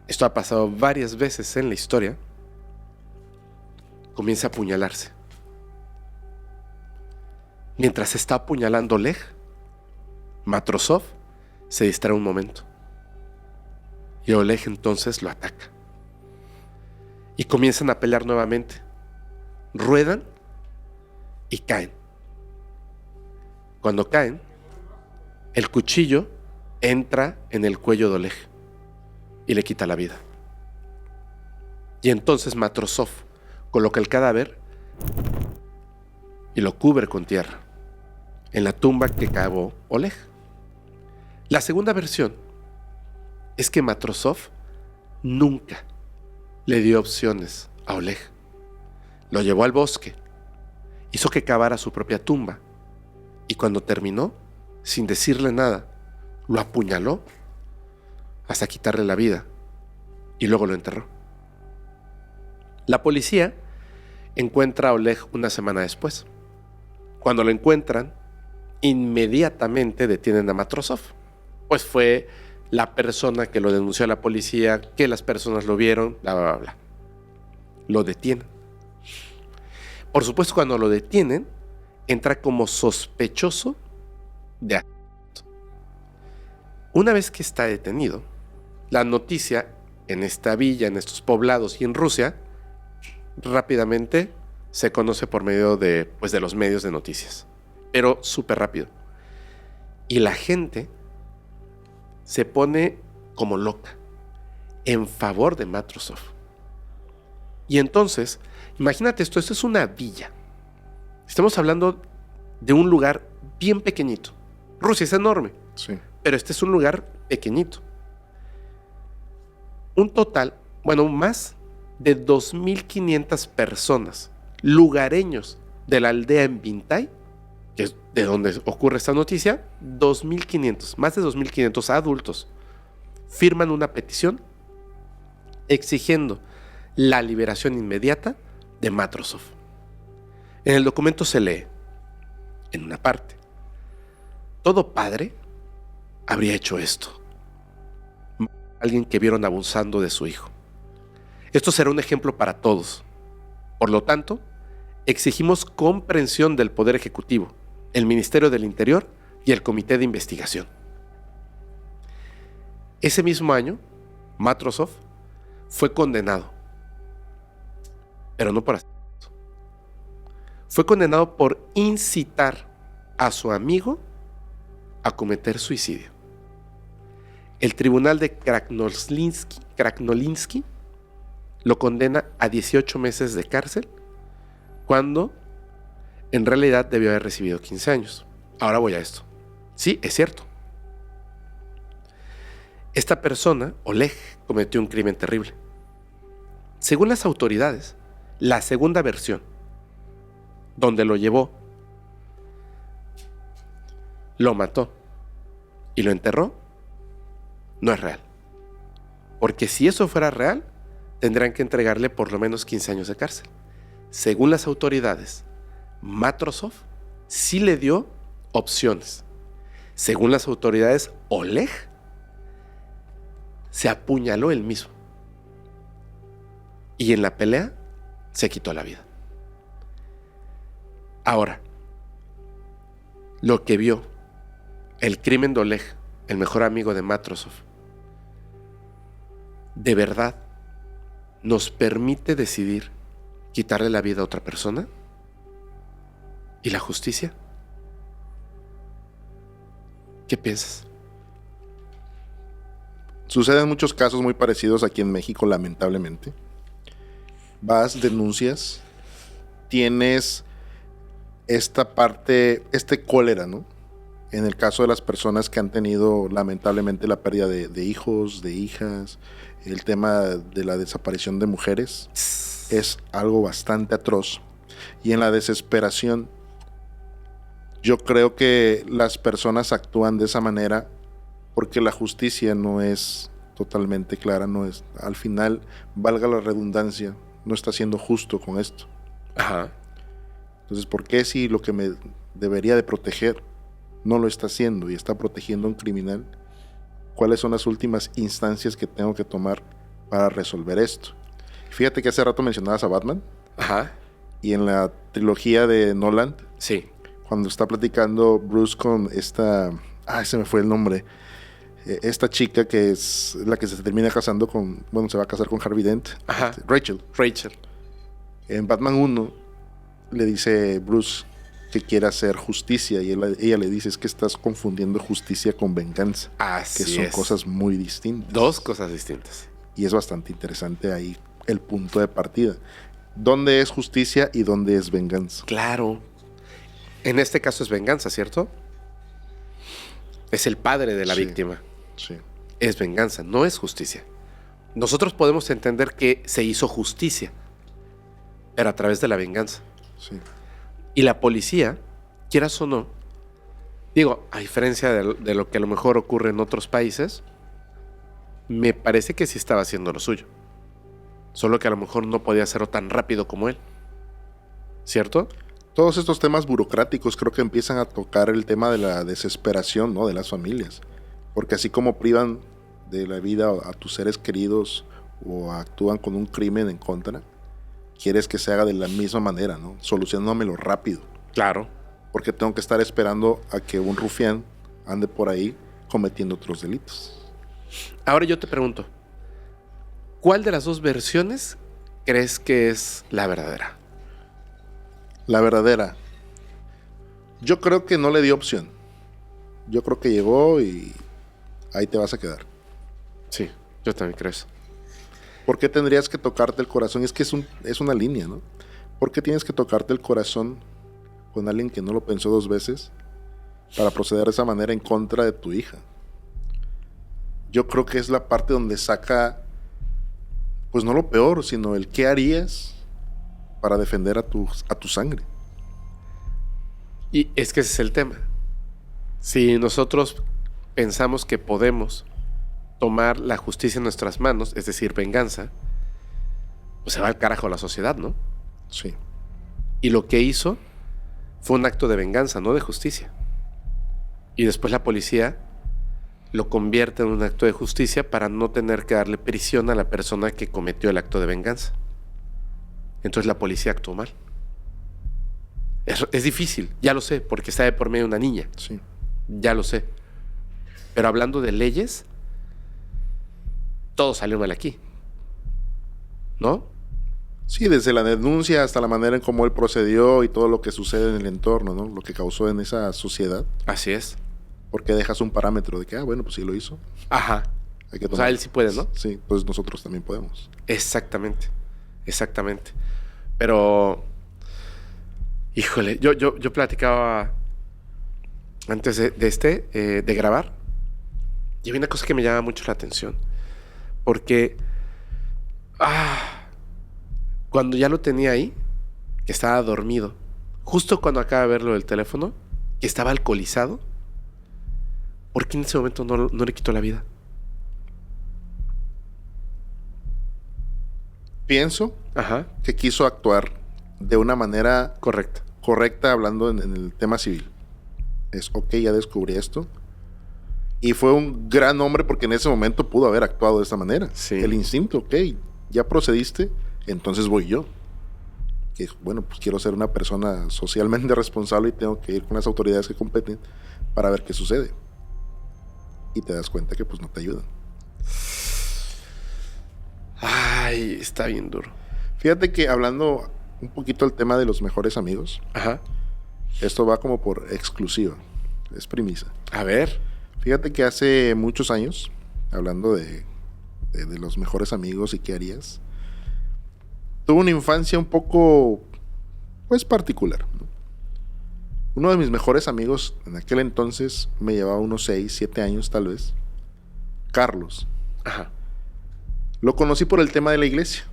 esto ha pasado varias veces en la historia, comienza a apuñalarse. Mientras está apuñalando Oleg, Matrosov se distrae un momento y Oleg entonces lo ataca y comienzan a pelear nuevamente. Ruedan y caen. Cuando caen, el cuchillo entra en el cuello de Oleg y le quita la vida. Y entonces Matrosov coloca el cadáver y lo cubre con tierra en la tumba que cavó Oleg. La segunda versión es que Matrosov nunca le dio opciones a Oleg. Lo llevó al bosque, hizo que cavara su propia tumba y cuando terminó, sin decirle nada, lo apuñaló hasta quitarle la vida y luego lo enterró. La policía encuentra a Oleg una semana después. Cuando lo encuentran, inmediatamente detienen a Matrosov, pues fue la persona que lo denunció a la policía, que las personas lo vieron, bla, bla, bla. Lo detienen. Por supuesto, cuando lo detienen, entra como sospechoso de asesinato. Una vez que está detenido, la noticia en esta villa, en estos poblados y en Rusia, rápidamente se conoce por medio de los medios de noticias, pero súper rápido. Y la gente se pone como loca en favor de Matrosov. Y entonces, imagínate esto es una villa. Estamos hablando de un lugar bien pequeñito. Rusia es enorme, Sí. pero este es un lugar pequeñito. Un total, más de 2.500 personas, lugareños de la aldea en Vintay, que es de donde ocurre esta noticia, más de 2.500 adultos firman una petición exigiendo la liberación inmediata de Matrosov. En el documento se lee, en una parte, todo padre habría hecho esto. Alguien que vieron abusando de su hijo. Esto será un ejemplo para todos. Por lo tanto, exigimos comprensión del Poder Ejecutivo, el Ministerio del Interior y el Comité de Investigación. Ese mismo año, Matrosov fue condenado, pero no por asesinato. Fue condenado por incitar a su amigo a cometer suicidio. El tribunal de Krasnolinsky lo condena a 18 meses de cárcel cuando en realidad debió haber recibido 15 años. Ahora voy a esto. Sí, es cierto. Esta persona, Oleg, cometió un crimen terrible. Según las autoridades, la segunda versión, donde lo llevó, lo mató y lo enterró, no es real. Porque si eso fuera real, tendrán que entregarle por lo menos 15 años de cárcel. Según las autoridades, Matrosov sí le dio opciones. Según las autoridades, Oleg se apuñaló él mismo. Y en la pelea se quitó la vida. Ahora, lo que vio el crimen de Oleg, el mejor amigo de Matrosov, ¿de verdad nos permite decidir quitarle la vida a otra persona? ¿Y la justicia? ¿Qué piensas? Suceden muchos casos muy parecidos aquí en México, lamentablemente. Vas, denuncias, tienes esta parte, cólera, ¿no? En el caso de las personas que han tenido lamentablemente la pérdida de hijos, de hijas, el tema de la desaparición de mujeres es algo bastante atroz. Y en la desesperación, yo creo que las personas actúan de esa manera porque la justicia no es totalmente clara, no es, al final, valga la redundancia, no está siendo justo con esto. Ajá. Entonces, ¿por qué si lo que me debería de proteger no lo está haciendo y está protegiendo a un criminal? ¿Cuáles son las últimas instancias que tengo que tomar para resolver esto? Fíjate que hace rato mencionabas a Batman. Ajá. Y en la trilogía de Nolan, Sí. cuando está platicando Bruce con esta... se me fue el nombre. Esta chica que es la que se termina casando con... Bueno, se va a casar con Harvey Dent. Ajá. Rachel. En Batman 1 le dice Bruce que quiere hacer justicia y ella le dice, es que estás confundiendo justicia con venganza. Así que son es. cosas muy distintas. Dos cosas distintas. Y es bastante interesante ahí el punto de partida. ¿Dónde es justicia y dónde es venganza? Claro. En este caso es venganza, ¿cierto? Es el padre de la víctima. Sí. Es venganza, no es justicia. Nosotros podemos entender que se hizo justicia, pero a través de la venganza. Sí. Y la policía, quieras o no, digo, a diferencia de lo que a lo mejor ocurre en otros países, me parece que sí estaba haciendo lo suyo. Solo que a lo mejor no podía hacerlo tan rápido como él. ¿Cierto? Todos estos temas burocráticos creo que empiezan a tocar el tema de la desesperación, ¿no? De las familias. Porque así como privan de la vida a tus seres queridos o actúan con un crimen en contra, quieres que se haga de la misma manera, ¿no? Solucionándomelo rápido. Claro. Porque tengo que estar esperando a que un rufián ande por ahí cometiendo otros delitos. Ahora yo te pregunto, ¿cuál de las dos versiones crees que es la verdadera? La verdadera. Yo creo que no le dio opción. Yo creo que llegó y ahí te vas a quedar. Sí, yo también creo eso. ¿Por qué tendrías que tocarte el corazón? Es que es una línea, ¿no? ¿Por qué tienes que tocarte el corazón con alguien que no lo pensó dos veces para proceder de esa manera en contra de tu hija? Yo creo que es la parte donde saca, pues no lo peor, sino el qué harías para defender a tu sangre. Y es que ese es el tema. Si nosotros pensamos que podemos tomar la justicia en nuestras manos, es decir, venganza, pues se va al carajo la sociedad, ¿no? Sí. Y lo que hizo fue un acto de venganza, no de justicia. Y después la policía lo convierte en un acto de justicia para no tener que darle prisión a la persona que cometió el acto de venganza. Entonces la policía actuó mal. Es difícil, ya lo sé, porque está de por medio una niña. Sí. Ya lo sé. Pero hablando de leyes, todo salió mal aquí. ¿No? Sí, desde la denuncia hasta la manera en cómo él procedió y todo lo que sucede en el entorno, ¿no? Lo que causó en esa sociedad. Así es. Porque dejas un parámetro de que, bueno, pues sí lo hizo. Ajá. Hay que O sea, él sí puede, ¿no? Sí, pues nosotros también podemos. Exactamente. Exactamente. Pero, híjole, yo platicaba antes de grabar, y había una cosa que me llama mucho la atención. Porque cuando ya lo tenía ahí, que estaba dormido, justo cuando acaba de verlo del teléfono, que estaba alcoholizado, ¿por qué en ese momento no le quitó la vida? Pienso Ajá. que quiso actuar de una manera Correcto. correcta hablando en el tema civil. Es, ok, ya descubrí esto. Y fue un gran hombre porque en ese momento pudo haber actuado de esta manera. Sí. El instinto, ok, ya procediste, entonces voy yo. Que bueno, pues quiero ser una persona socialmente responsable y tengo que ir con las autoridades que competen para ver qué sucede. Y te das cuenta que pues no te ayudan. Ay, está bien duro. Fíjate que hablando un poquito del tema de los mejores amigos, Ajá. esto va como por exclusiva, es primicia. A ver. Fíjate que hace muchos años, hablando de los mejores amigos y qué harías, tuve una infancia un poco, pues, particular, ¿no? Uno de mis mejores amigos en aquel entonces me llevaba unos 6, 7 años tal vez, Carlos. Ajá. Lo conocí por el tema de la iglesia.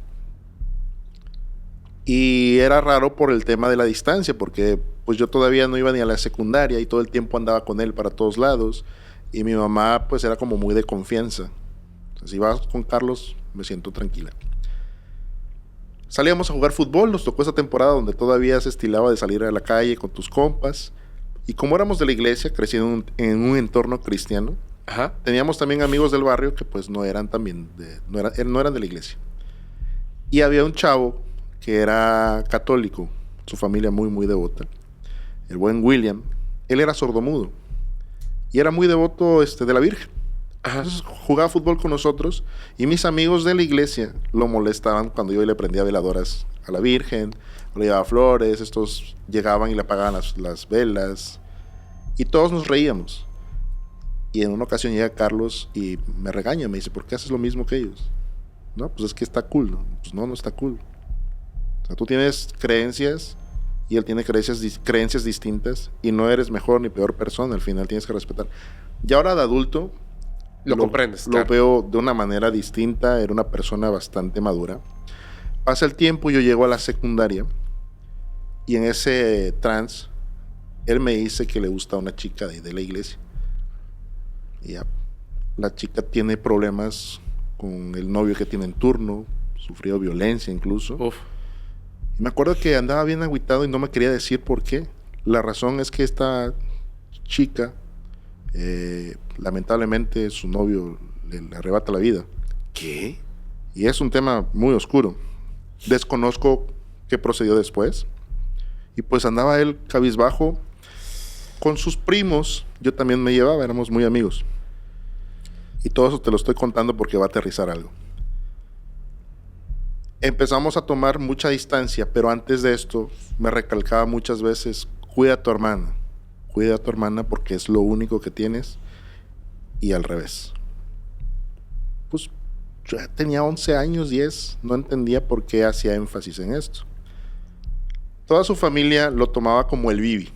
Y era raro por el tema de la distancia, porque pues yo todavía no iba ni a la secundaria y todo el tiempo andaba con él para todos lados. Y mi mamá, pues, era como muy de confianza. O sea, si vas con Carlos, me siento tranquila. Salíamos a jugar fútbol, nos tocó esa temporada donde todavía se estilaba de salir a la calle con tus compas. Y como éramos de la iglesia, creciendo en un entorno cristiano, Ajá. teníamos también amigos del barrio que pues no eran no eran de la iglesia. Y había un chavo que era católico, su familia muy, muy devota, el buen William. Él era sordomudo y era muy devoto de la Virgen. Ajá. Entonces jugaba fútbol con nosotros y mis amigos de la iglesia lo molestaban cuando yo le prendía veladoras a la Virgen, le llevaba flores, estos llegaban y le apagaban las velas y todos nos reíamos. Y en una ocasión llega Carlos y me regaña, me dice, ¿por qué haces lo mismo que ellos? No, pues es que está cool, ¿no? Pues no está cool. O sea, tú tienes creencias y él tiene creencias distintas y no eres mejor ni peor persona, al final tienes que respetar. Y ahora de adulto Lo comprendes, lo claro. veo de una manera distinta, era una persona bastante madura. Pasa el tiempo, yo llego a la secundaria y en ese trance él me dice que le gusta a una chica de la iglesia. Y ya, la chica tiene problemas con el novio que tiene en turno, sufrió violencia incluso. Uf. Y me acuerdo que andaba bien agüitado y no me quería decir por qué. La razón es que esta chica, lamentablemente, su novio le arrebata la vida. ¿Qué? Y es un tema muy oscuro. Desconozco qué procedió después. Y pues andaba él cabizbajo con sus primos. Yo también me llevaba, éramos muy amigos. Y todo eso te lo estoy contando porque va a aterrizar algo. Empezamos a tomar mucha distancia, pero antes de esto me recalcaba muchas veces, cuida a tu hermana porque es lo único que tienes, y al revés. Pues yo ya tenía 11 años, 10, no entendía por qué hacía énfasis en esto. Toda su familia lo tomaba como el Bibi,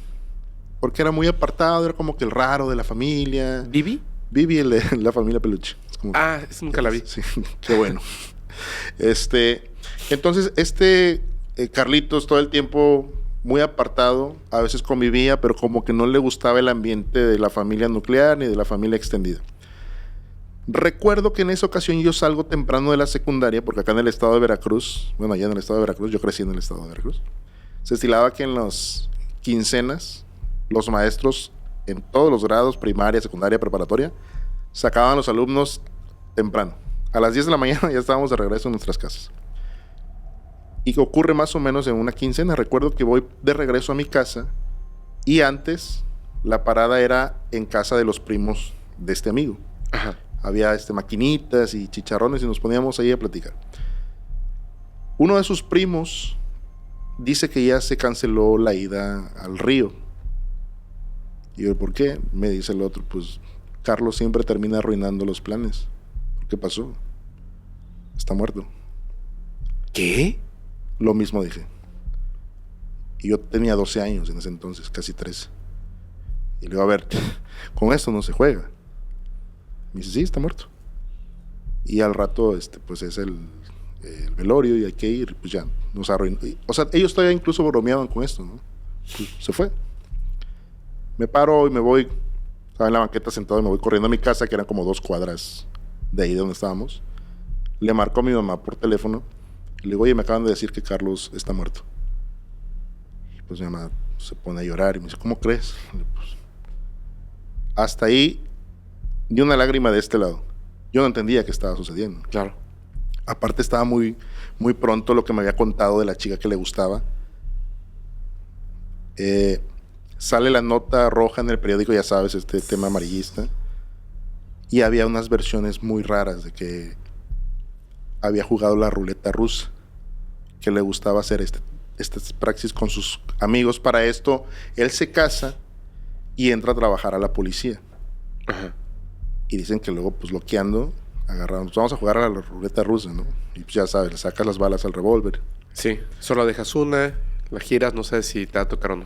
porque era muy apartado, era como que el raro de la familia. ¿Bibi? Bibi, la familia peluche. Es como, Nunca la vi. sí, qué bueno. Entonces, Carlitos todo el tiempo muy apartado, a veces convivía, pero como que no le gustaba el ambiente de la familia nuclear ni de la familia extendida. Recuerdo que en esa ocasión yo salgo temprano de la secundaria, porque acá en el estado de Veracruz, bueno, allá en el estado de Veracruz, yo crecí en el estado de Veracruz, se estilaba que en las quincenas, los maestros en todos los grados, primaria, secundaria, preparatoria, sacaban a los alumnos temprano. A las 10 de la mañana ya estábamos de regreso en nuestras casas. Y ocurre más o menos en una quincena. Recuerdo que voy de regreso a mi casa y antes la parada era en casa de los primos de este amigo. Ajá. Había maquinitas y chicharrones y nos poníamos ahí a platicar. Uno de sus primos dice que ya se canceló la ida al río. Y yo, ¿por qué? Me dice el otro, pues Carlos siempre termina arruinando los planes. ¿Qué pasó? Está muerto. ¿Qué? Lo mismo dije. Y yo tenía 12 años en ese entonces, casi 13. Y le digo, a ver, con esto no se juega. Me dice, sí, está muerto. Y al rato, pues es el velorio y hay que ir, pues ya, nos arruinó. O sea, ellos todavía incluso bromeaban con esto, ¿no? Pues se fue. Me paro y me voy, estaba en la banqueta sentado y me voy corriendo a mi casa, que eran como 2 cuadras de ahí de donde estábamos. Le marcó a mi mamá por teléfono y le digo, oye, me acaban de decir que Carlos está muerto. Y pues mi mamá se pone a llorar y me dice, ¿cómo crees? Y pues, hasta ahí, ni una lágrima de este lado. Yo no entendía qué estaba sucediendo. Claro. Aparte estaba muy, muy pronto lo que me había contado de la chica que le gustaba. Sale la nota roja en el periódico, ya sabes, este tema amarillista. Y había unas versiones muy raras de que había jugado la ruleta rusa, que le gustaba hacer este praxis con sus amigos. Para esto, él se casa y entra a trabajar a la policía. Ajá. Y dicen que luego, pues loqueando, agarramos, vamos a jugar a la ruleta rusa, ¿no? Y pues ya sabes, le sacas las balas al revólver. Sí, solo dejas una, la giras, no sé si te va a tocar o no.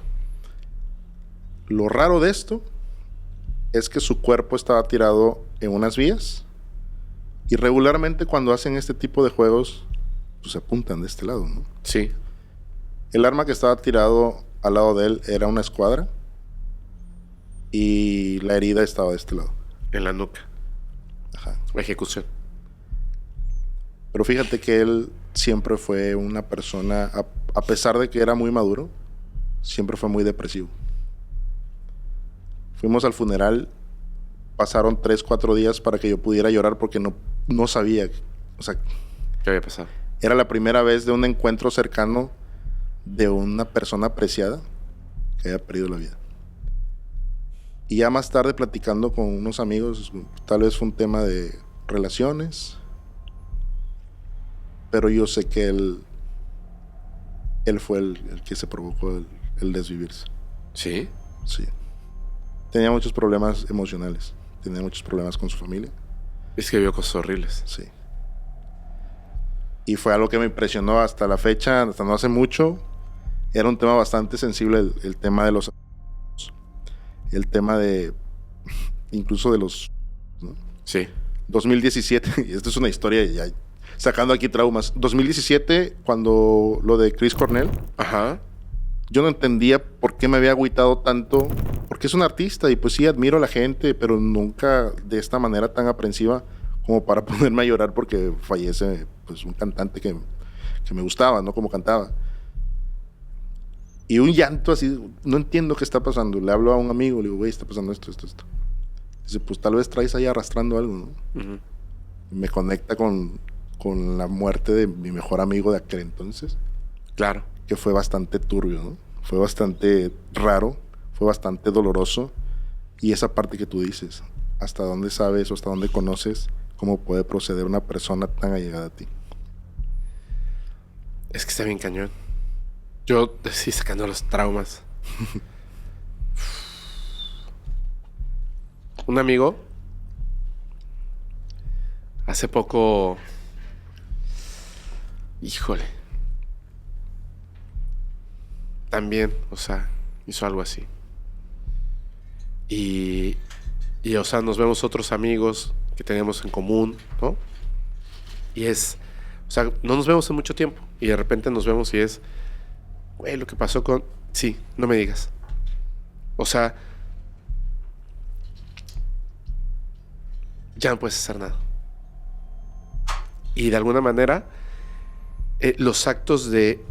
Lo raro de esto es que su cuerpo estaba tirado en unas vías y regularmente cuando hacen este tipo de juegos, pues se apuntan de este lado, ¿no? Sí. El arma que estaba tirado al lado de él era una escuadra y la herida estaba de este lado. En la nuca. Ajá. Ejecución. Pero fíjate que él siempre fue una persona, a pesar de que era muy maduro, siempre fue muy depresivo. Fuimos al funeral, pasaron 3, 4 días para que yo pudiera llorar porque no sabía, o sea, ¿Qué había pasado? era la primera vez de un encuentro cercano de una persona apreciada que había perdido la vida. Y ya más tarde platicando con unos amigos, tal vez fue un tema de relaciones, pero yo sé que él fue el que se provocó el desvivirse. ¿Sí? Sí. Tenía muchos problemas emocionales, tenía muchos problemas con su familia. Es que vio cosas horribles. Sí. Y fue algo que me impresionó hasta la fecha, hasta no hace mucho. Era un tema bastante sensible el tema de los... El tema de... Incluso de los... ¿no? Sí. 2017, y esta es una historia ya sacando aquí traumas. 2017, cuando lo de Chris Cornell, Ajá. yo no entendía por qué me había agüitado tanto, porque es un artista y pues sí, admiro a la gente, pero nunca de esta manera tan aprensiva como para ponerme a llorar porque fallece pues un cantante que me gustaba, ¿no? Como cantaba. Y un llanto así, no entiendo qué está pasando. Le hablo a un amigo, le digo, güey, está pasando esto. Dice, pues tal vez traes ahí arrastrando algo, ¿no? Uh-huh. Y me conecta con la muerte de mi mejor amigo de aquel entonces. Claro. Que fue bastante turbio, ¿no? Fue bastante raro, fue bastante doloroso. Y esa parte que tú dices, hasta dónde sabes o hasta dónde conoces cómo puede proceder una persona tan allegada a ti. Es que está bien cañón. Yo sí sacando los traumas. Un amigo hace poco, híjole, también, o sea, hizo algo así. Y o sea, nos vemos otros amigos que tenemos en común, ¿no? Y es, o sea, no nos vemos en mucho tiempo y de repente nos vemos y es, güey, lo que pasó con... Sí, no me digas. O sea, ya no puedes hacer nada. Y de alguna manera, los actos de...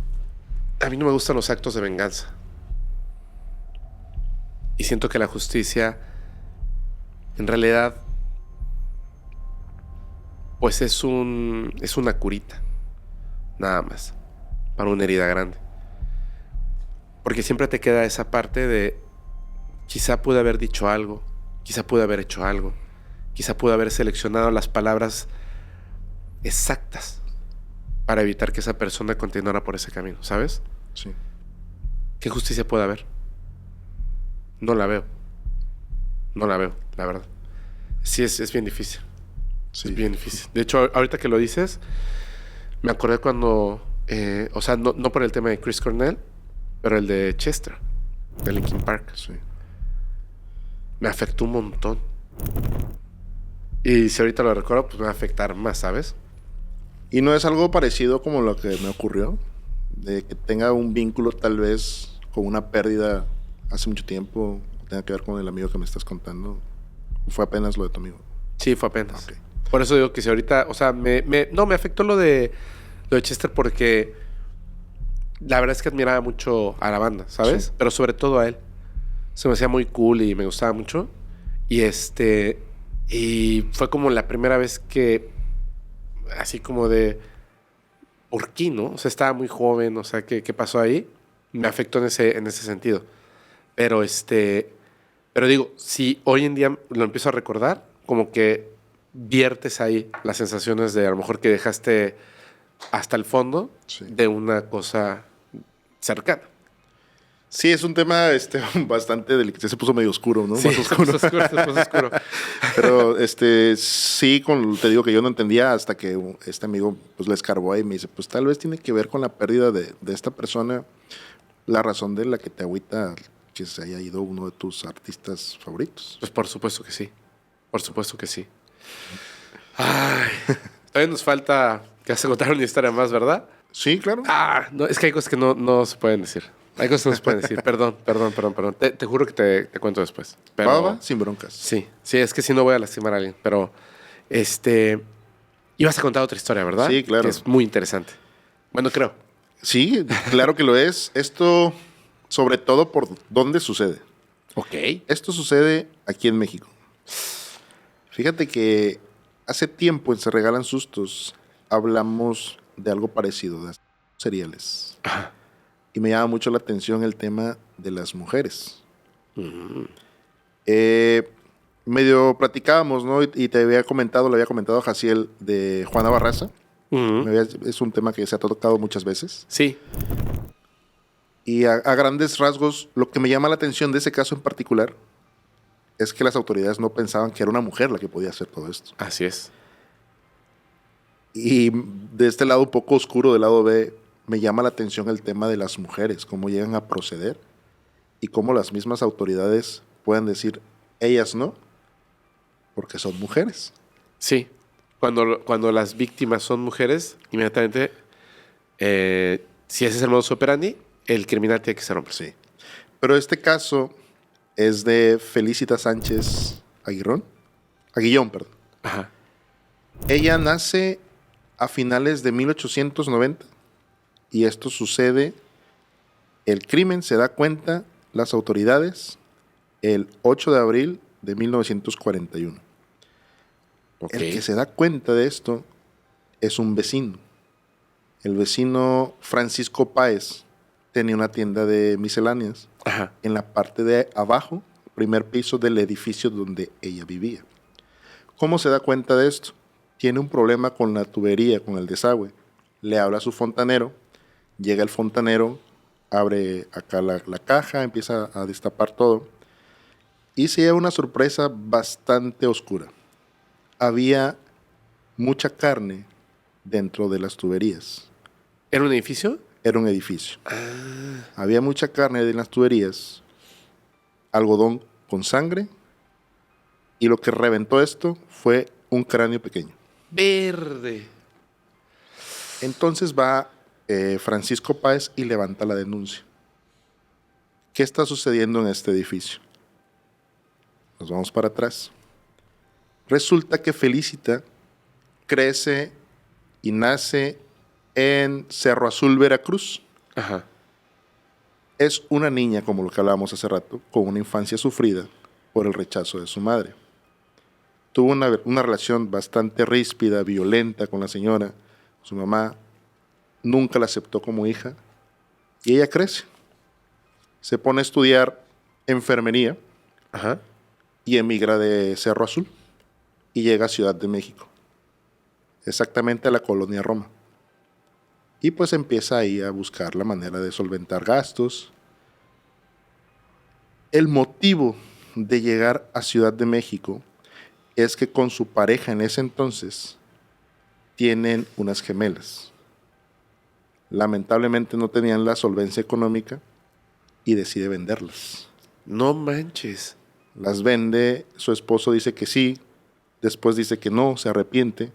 A mí no me gustan los actos de venganza. Y siento que la justicia, en realidad, pues es una curita. Nada más. Para una herida grande. Porque siempre te queda esa parte de... Quizá pude haber dicho algo. Quizá pude haber hecho algo. Quizá pude haber seleccionado las palabras exactas para evitar que esa persona continuara por ese camino, ¿sabes? Sí. ¿Qué justicia puede haber? No la veo. No la veo, la verdad. Sí, es bien difícil. Sí. Es bien difícil. De hecho, ahorita que lo dices, me acordé cuando... o sea, no por el tema de Chris Cornell, pero el de Chester, de Linkin Park. Sí. Me afectó un montón. Y si ahorita lo recuerdo, pues me va a afectar más, ¿sabes? ¿Y no es algo parecido como lo que me ocurrió? De que tenga un vínculo tal vez con una pérdida hace mucho tiempo, tenga que ver con el amigo que me estás contando. ¿O fue apenas lo de tu amigo? Sí, fue apenas. Okay. Por eso digo que si ahorita, o sea, me afectó lo de Chester porque la verdad es que admiraba mucho a la banda, ¿sabes? Sí. Pero sobre todo a él. Se me hacía muy cool y me gustaba mucho. Y y fue como la primera vez que, así como de, ¿por qué no? O sea, estaba muy joven, o sea, ¿qué pasó ahí? Me afectó en ese sentido. Pero pero digo, si hoy en día lo empiezo a recordar, como que viertes ahí las sensaciones de a lo mejor que dejaste hasta el fondo Sí. de una cosa cercana. Sí, es un tema bastante delicado. Se puso medio oscuro, ¿no? Sí, Más oscuro. se puso oscuro. Pero sí, te digo que yo no entendía hasta que este amigo pues le escarbó ahí y me dice, pues tal vez tiene que ver con la pérdida de esta persona, la razón de la que te agüita que se haya ido uno de tus artistas favoritos. Pues por supuesto que sí. Por supuesto que sí. Ay, todavía nos falta que vas a contar una historia más, ¿verdad? Sí, claro. No, es que hay cosas que no se pueden decir. Hay cosas que no se pueden decir. Perdón. Te juro que te cuento después. Pero, Baba, sin broncas. Sí, es que si no voy a lastimar a alguien. Pero, ibas a contar otra historia, ¿verdad? Sí, claro. Que es muy interesante. Bueno, creo. Sí, claro que lo es. Esto, sobre todo, por dónde sucede. Ok. Esto sucede aquí en México. Fíjate que hace tiempo en Se Regalan Sustos hablamos de algo parecido, de seriales. Ajá. Y me llama mucho la atención el tema de las mujeres. Medio platicábamos, ¿no? Y le había comentado a Jaciel de Juana Barraza. Es un tema que se ha tocado muchas veces. Sí. Y a grandes rasgos, lo que me llama la atención de ese caso en particular es que las autoridades no pensaban que era una mujer la que podía hacer todo esto. Así es. Y de este lado un poco oscuro, del lado B, me llama la atención el tema de las mujeres, cómo llegan a proceder y cómo las mismas autoridades pueden decir, ellas no, porque son mujeres. Sí. Cuando las víctimas son mujeres, inmediatamente, si ese es el modus operandi, el criminal tiene que ser hombre. Sí. Pero este caso es de Felicita Sánchez Aguillón. Ajá. Ella nace a finales de 1890 y esto sucede, el crimen se da cuenta las autoridades el 8 de abril de 1941. Okay. El que se da cuenta de esto es un vecino. El vecino Francisco Páez tenía una tienda de misceláneas. Ajá. En la parte de abajo, primer piso del edificio donde ella vivía. ¿Cómo se da cuenta de esto? Tiene un problema con la tubería, con el desagüe. Le habla a su fontanero, llega el fontanero, abre acá la caja, empieza a destapar todo y se lleva una sorpresa bastante oscura. Había mucha carne dentro de las tuberías. ¿Era un edificio? Era un edificio. Había mucha carne en las tuberías, algodón con sangre, y lo que reventó esto fue un cráneo pequeño. Verde. Entonces va Francisco Páez y levanta la denuncia. ¿Qué está sucediendo en este edificio? Nos vamos para atrás. Resulta que Felicita crece y nace en Cerro Azul, Veracruz. Ajá. Es una niña, como lo que hablábamos hace rato, con una infancia sufrida por el rechazo de su madre. Tuvo una relación bastante ríspida, violenta con la señora. Su mamá nunca la aceptó como hija. Y ella crece. Se pone a estudiar enfermería. Ajá. Y emigra de Cerro Azul. Y llega a Ciudad de México. Exactamente a la colonia Roma. Y pues empieza ahí a buscar la manera de solventar gastos. El motivo de llegar a Ciudad de México es que con su pareja en ese entonces tienen unas gemelas. Lamentablemente no tenían la solvencia económica y decide venderlas. No manches. Las vende, su esposo dice que sí, después dice que no, se arrepiente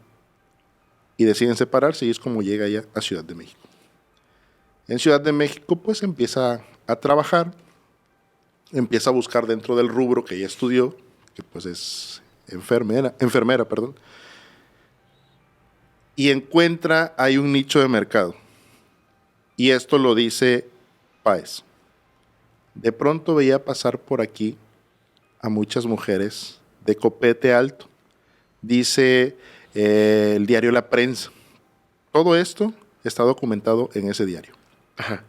y deciden separarse y es como llega ya a Ciudad de México. En Ciudad de México pues empieza a trabajar, empieza a buscar dentro del rubro que ella estudió, que pues es enfermera, y encuentra, hay un nicho de mercado. Y esto lo dice Páez. De pronto veía pasar por aquí a muchas mujeres de copete alto. Dice el diario La Prensa. Todo esto está documentado en ese diario. Ajá.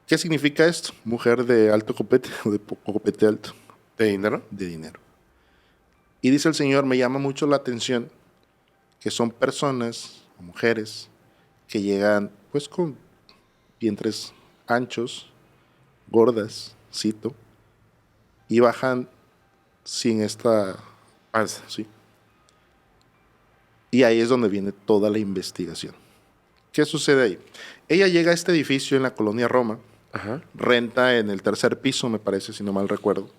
¿Qué significa esto? Mujer de alto copete o de poco copete alto. ¿De dinero? De dinero. Y dice el señor, me llama mucho la atención que son personas o mujeres que llegan pues con vientres anchos, gordas, cito, y bajan sin esta panza. Sí. Y ahí es donde viene toda la investigación. ¿Qué sucede ahí? Ella llega a este edificio en la colonia Roma, Ajá. renta en el tercer piso, me parece, si no mal recuerdo,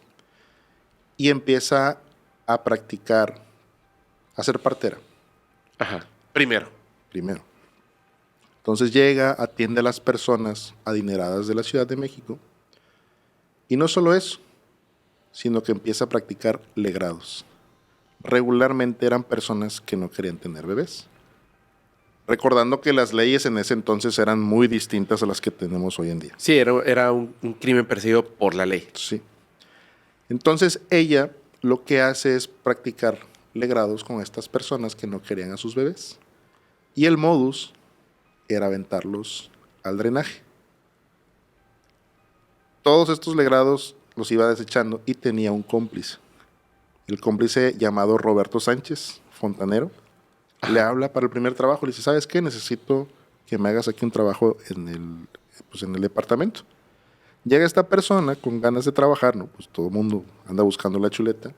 y empieza a practicar, a ser partera. Ajá. Primero. Entonces llega, atiende a las personas adineradas de la Ciudad de México. Y no solo eso, sino que empieza a practicar legrados. Regularmente eran personas que no querían tener bebés. Recordando que las leyes en ese entonces eran muy distintas a las que tenemos hoy en día. Sí, era un crimen perseguido por la ley. Sí. Entonces ella lo que hace es practicar legrados con estas personas que no querían a sus bebés. Y el modus era aventarlos al drenaje. Todos estos legrados los iba desechando y tenía un cómplice. El cómplice llamado Roberto Sánchez, fontanero, le habla para el primer trabajo. Le dice, ¿sabes qué? Necesito que me hagas aquí un trabajo en el departamento. Llega esta persona con ganas de trabajar, ¿no? Pues todo el mundo anda buscando la chuleta.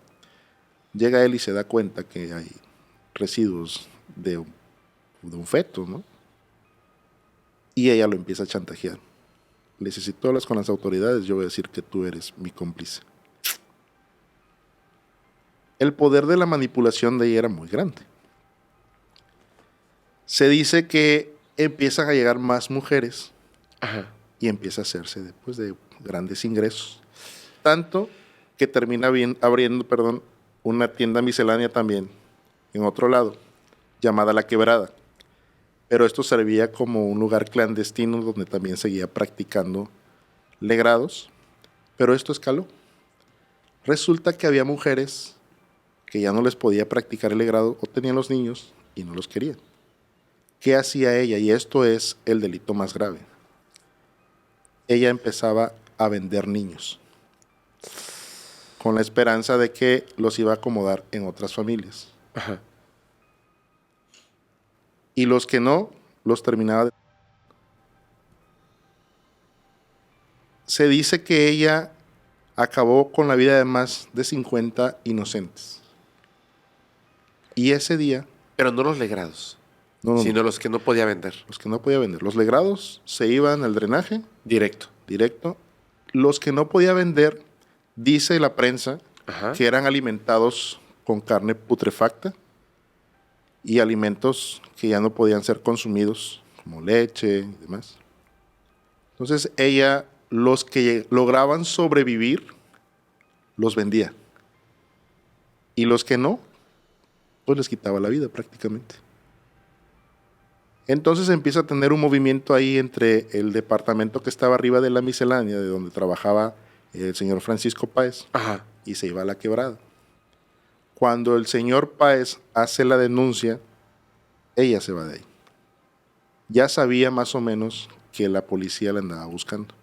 Llega él y se da cuenta que hay residuos de un feto, ¿no? Y ella lo empieza a chantajear. Le dice, si tú hablas con las autoridades, yo voy a decir que tú eres mi cómplice. El poder de la manipulación de ella era muy grande. Se dice que empiezan a llegar más mujeres. Ajá. Y empieza a hacerse después de grandes ingresos. Tanto que termina abriendo una tienda miscelánea también en otro lado, llamada La Quebrada. Pero esto servía como un lugar clandestino donde también seguía practicando legrados. Pero esto escaló. Resulta que había mujeres que ya no les podía practicar el legrado o tenían los niños y no los querían. ¿Qué hacía ella? Y esto es el delito más grave. Ella empezaba a vender niños con la esperanza de que los iba a acomodar en otras familias. Ajá. Y los que no, los terminaba. Se dice que ella acabó con la vida de más de 50 inocentes. Y ese día... Pero no los legrados, sino los que no podía vender. Los que no podía vender. Los legrados se iban al drenaje. Directo. Los que no podía vender, dice la prensa, Ajá. que eran alimentados con carne putrefacta y alimentos que ya no podían ser consumidos, como leche y demás. Entonces ella, los que lograban sobrevivir, los vendía. Y los que no, pues les quitaba la vida prácticamente. Entonces empieza a tener un movimiento ahí entre el departamento que estaba arriba de la miscelánea, de donde trabajaba el señor Francisco Páez, Ajá. y se iba a La Quebrada. Cuando el señor Páez hace la denuncia, ella se va de ahí. Ya sabía más o menos que la policía la andaba buscando.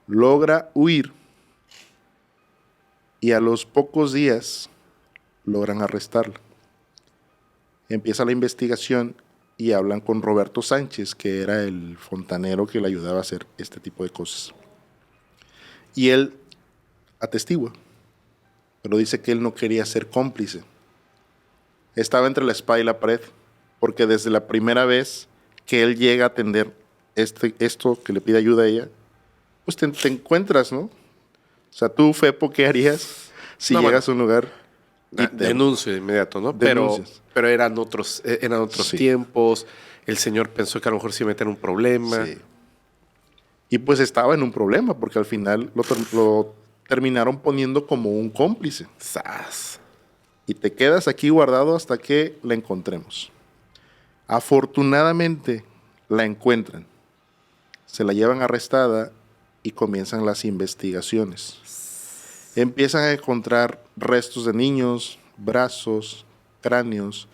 Logra huir y a los pocos días logran arrestarla. Empieza la investigación y hablan con Roberto Sánchez, que era el fontanero que le ayudaba a hacer este tipo de cosas. Y él atestigua, pero dice que él no quería ser cómplice. Estaba entre la espada y la pared, porque desde la primera vez que él llega a atender esto que le pide ayuda a ella, pues te encuentras, ¿no? O sea, tú, Fepo, ¿qué harías si llegas a un lugar? Denuncio de inmediato, ¿no? Pero eran otros Sí. tiempos. El señor pensó que a lo mejor se iba a meter en un problema. Sí. Y pues estaba en un problema, porque al final lo terminaron poniendo como un cómplice. ¡Sas! Y te quedas aquí guardado hasta que la encontremos. Afortunadamente la encuentran. Se la llevan arrestada y comienzan las investigaciones. Empiezan a encontrar restos de niños, brazos, cráneos,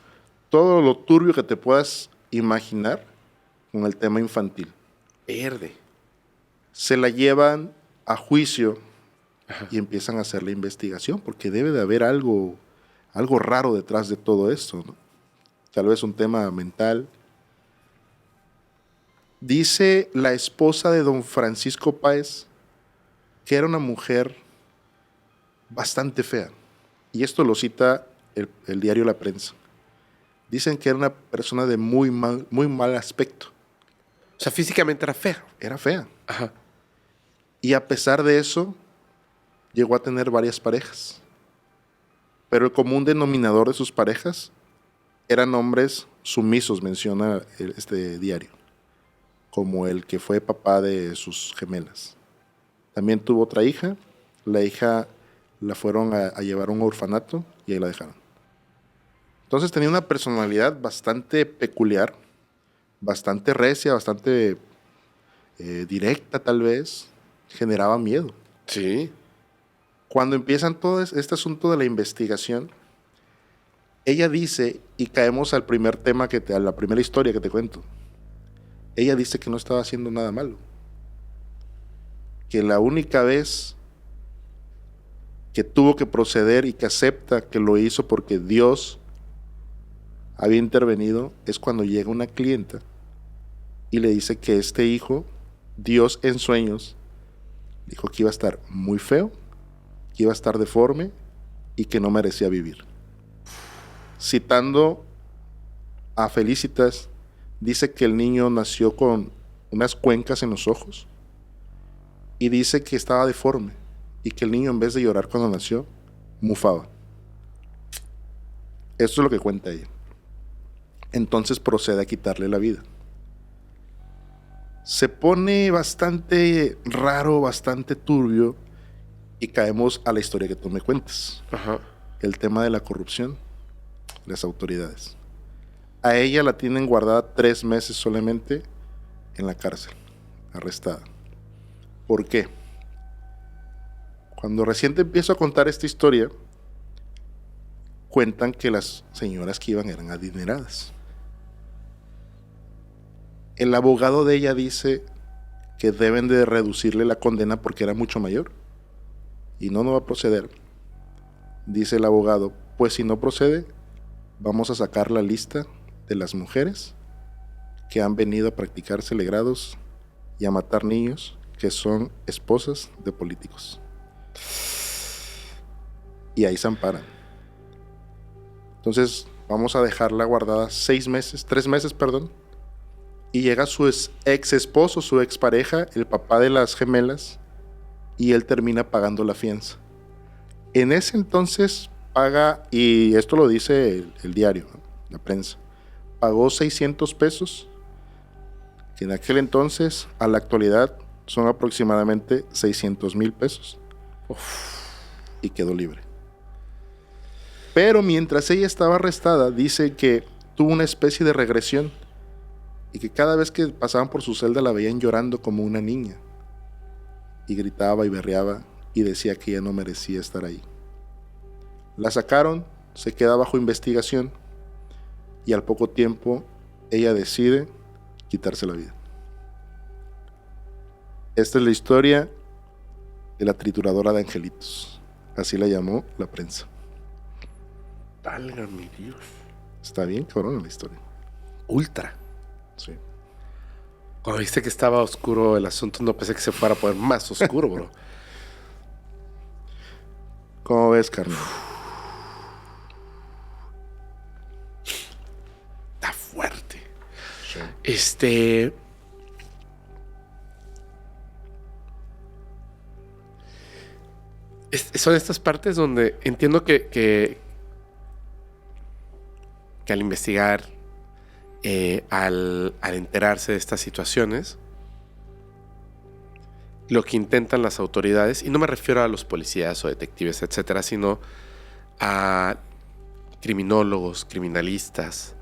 todo lo turbio que te puedas imaginar con el tema infantil. Verde. Se la llevan a juicio. Ajá. Y empiezan a hacer la investigación, porque debe de haber algo raro detrás de todo esto, ¿no? Tal vez un tema mental. Dice la esposa de don Francisco Páez que era una mujer bastante fea. Y esto lo cita el diario La Prensa. Dicen que era una persona de muy mal aspecto. O sea, físicamente era fea. Era fea. Ajá. Y a pesar de eso, llegó a tener varias parejas. Pero el común denominador de sus parejas eran hombres sumisos, menciona este diario, como el que fue papá de sus gemelas. También tuvo otra hija. La hija la fueron a llevar a un orfanato y ahí la dejaron. Entonces tenía una personalidad bastante peculiar, bastante recia, bastante directa tal vez. Generaba miedo. Sí. Cuando empiezan todo este asunto de la investigación, ella dice, y caemos al primer tema, a la primera historia que te cuento. Ella dice que no estaba haciendo nada malo. Que la única vez que tuvo que proceder y que acepta que lo hizo porque Dios había intervenido es cuando llega una clienta y le dice que este hijo, Dios en sueños, dijo que iba a estar muy feo, que iba a estar deforme y que no merecía vivir. Citando a Felicitas, dice que el niño nació con unas cuencas en los ojos y dice que estaba deforme y que el niño, en vez de llorar cuando nació, mufaba. Esto es lo que cuenta ella. Entonces procede a quitarle la vida. Se pone bastante raro, bastante turbio, y caemos a la historia que tú me cuentas. Ajá. El tema de la corrupción, las autoridades. A ella la tienen guardada 3 meses solamente en la cárcel, arrestada. ¿Por qué? Cuando recién te empiezo a contar esta historia, cuentan que las señoras que iban eran adineradas. El abogado de ella dice que deben de reducirle la condena porque era mucho mayor. Y no va a proceder. Dice el abogado, pues si no procede, vamos a sacar la lista de las mujeres que han venido a practicar celebrados y a matar niños que son esposas de políticos. Y ahí se amparan. Entonces vamos a dejarla guardada 3 meses, y llega su ex esposo, su expareja, el papá de las gemelas, y él termina pagando la fianza. En ese entonces paga, y esto lo dice el diario, ¿no? La prensa, pagó 600 pesos, que en aquel entonces, a la actualidad, son aproximadamente 600,000 pesos. Y quedó libre. Pero mientras ella estaba arrestada, dice que tuvo una especie de regresión y que cada vez que pasaban por su celda la veían llorando como una niña y gritaba y berreaba y decía que ella no merecía estar ahí. La sacaron, se queda bajo investigación y al poco tiempo ella decide quitarse la vida. Esta es la historia de la trituradora de angelitos. Así la llamó la prensa. Válgame Dios. Está bien cabrón la historia. Ultra. Sí. Cuando viste que estaba oscuro el asunto, no pensé que se fuera a poner más oscuro, bro. ¿Cómo ves, carnal? Está fuerte. Sí. Son estas partes donde entiendo que al investigar, al enterarse de estas situaciones, lo que intentan las autoridades, y no me refiero a los policías o detectives, etcétera, sino a criminólogos, criminalistas,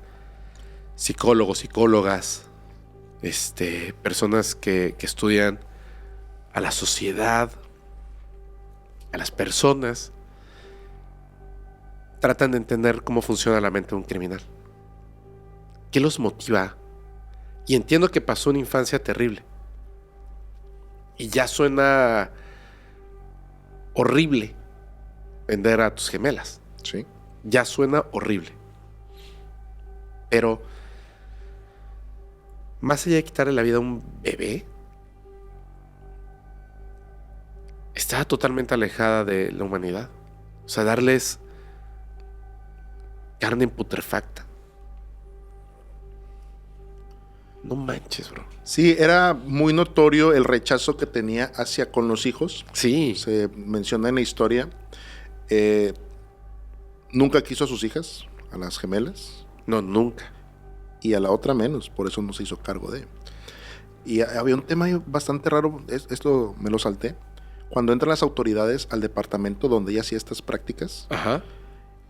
psicólogos, psicólogas, personas que estudian a la sociedad, a las personas, tratan de entender cómo funciona la mente de un criminal. ¿Qué los motiva? Y entiendo que pasó una infancia terrible. Y ya suena horrible vender a tus gemelas. Sí. Ya suena horrible. Pero, más allá de quitarle la vida a un bebé, estaba totalmente alejada de la humanidad. O sea, darles carne putrefacta. No manches, bro. Sí, era muy notorio el rechazo que tenía hacia con los hijos. Sí. Se menciona en la historia. Nunca quiso a sus hijas, a las gemelas. No, nunca. y a la otra menos, por eso no se hizo cargo de. Y había un tema bastante raro, esto me lo salté. Cuando entran las autoridades al departamento donde ella hacía estas prácticas, Ajá.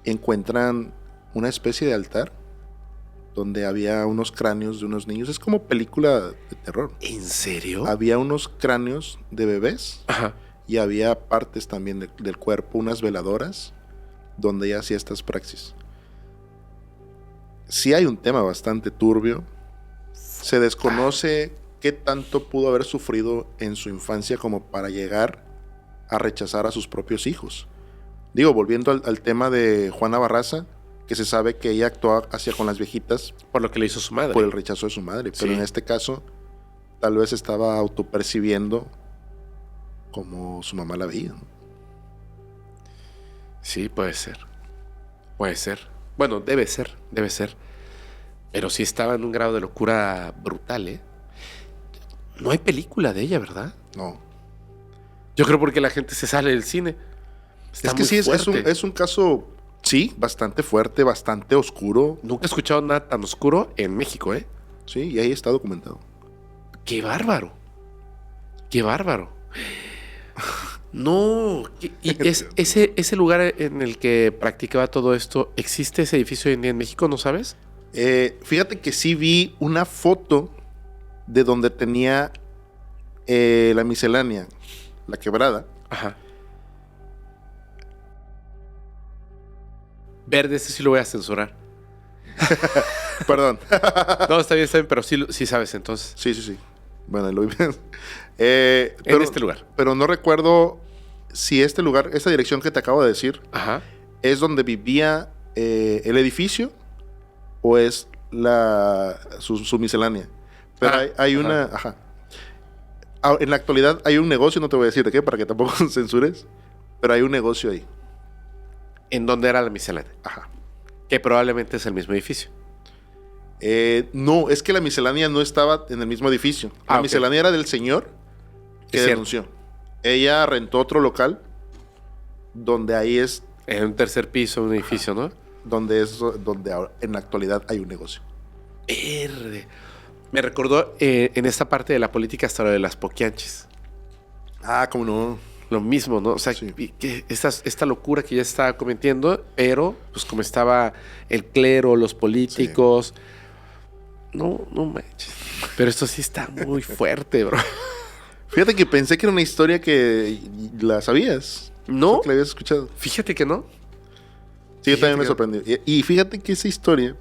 encuentran una especie de altar donde había unos cráneos de unos niños. Es como película de terror. ¿En serio? Había unos cráneos de bebés. Ajá. Y había partes también del cuerpo, unas veladoras, donde ella hacía estas praxis. Sí hay un tema bastante turbio. Se desconoce qué tanto pudo haber sufrido en su infancia como para llegar a rechazar a sus propios hijos. Digo, volviendo al tema de Juana Barraza, que se sabe que ella actuaba hacia con las viejitas Por lo que le hizo su madre. por el rechazo de su madre. Pero Sí. en este caso, tal vez estaba autopercibiendo como su mamá la veía, ¿no? Sí, puede ser. Puede ser. Bueno, debe ser. Pero sí estaba en un grado de locura brutal, ¿eh? No hay película de ella, ¿verdad? No. Yo creo porque la gente se sale del cine. Está Es que muy sí, fuerte. es un caso, sí, bastante fuerte, bastante oscuro. Nunca he escuchado nada tan oscuro en México, ¿eh? Sí, y ahí está documentado. ¡Qué bárbaro! ¡Qué bárbaro! No. ¿Y ese lugar en el que practicaba todo esto, existe ese edificio hoy en día en México, no sabes? Fíjate que sí vi una foto de donde tenía la miscelánea, la quebrada. Ajá. Verde, ese sí lo voy a censurar. Perdón. No, está bien, pero sí sabes entonces. Sí. Bueno, lo vi bien. En este lugar. Pero no recuerdo si este lugar, esta dirección que te acabo de decir, Ajá. es donde vivía el edificio o es su miscelánea. Pero hay una... Ajá. En la actualidad hay un negocio, no te voy a decir de qué, para que tampoco censures, pero hay un negocio ahí. ¿En dónde era la miscelánea? Ajá. Que probablemente es el mismo edificio. No, es que la miscelánea no estaba en el mismo edificio. La ok. miscelánea era del señor que Es cierto. denunció. Ella rentó otro local donde ahí es En un tercer piso, un edificio, ¿no? donde ahora, en la actualidad hay un negocio. Verde. Me recordó en esta parte de la política hasta lo de las poquianchis. Ah, cómo no. Lo mismo, ¿no? O sea, Sí. que esta locura que ya estaba cometiendo, pero pues como estaba el clero, los políticos. No manches. Pero esto sí está muy fuerte, bro. Fíjate que pensé que era una historia que la sabías. ¿No? Que la habías escuchado. Fíjate que no. Sí, yo también me Fíjate sorprendió. Y fíjate que esa historia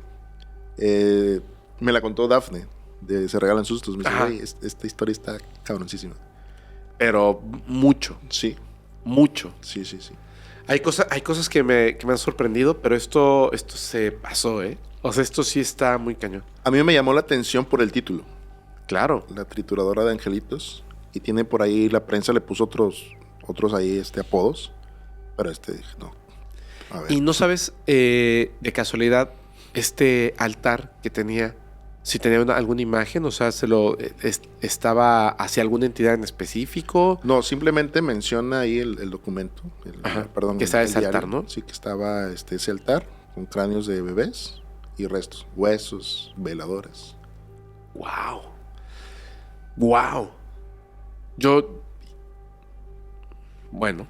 me la contó Dafne, de Se Regalan Sustos. Me dice, Ajá. "Güey, esta historia está cabroncísima". Pero mucho, Sí, mucho. sí. Hay cosas que me han sorprendido, pero esto se pasó, ¿eh? O sea, esto sí está muy cañón. A mí me llamó la atención por el título. Claro. La trituradora de angelitos. Y tiene por ahí, la prensa le puso otros ahí apodos. Pero dije, no. A ver. Y no sabes, de casualidad, este altar que tenía, si tenía alguna imagen, o sea, estaba hacia alguna entidad en específico. No, simplemente menciona ahí el documento. Ajá, Perdón, que estaba el ese altar, diario. ¿no? Sí, que estaba ese altar con cráneos de bebés y restos, huesos, veladoras. ¡Wow! ¡Wow! Bueno.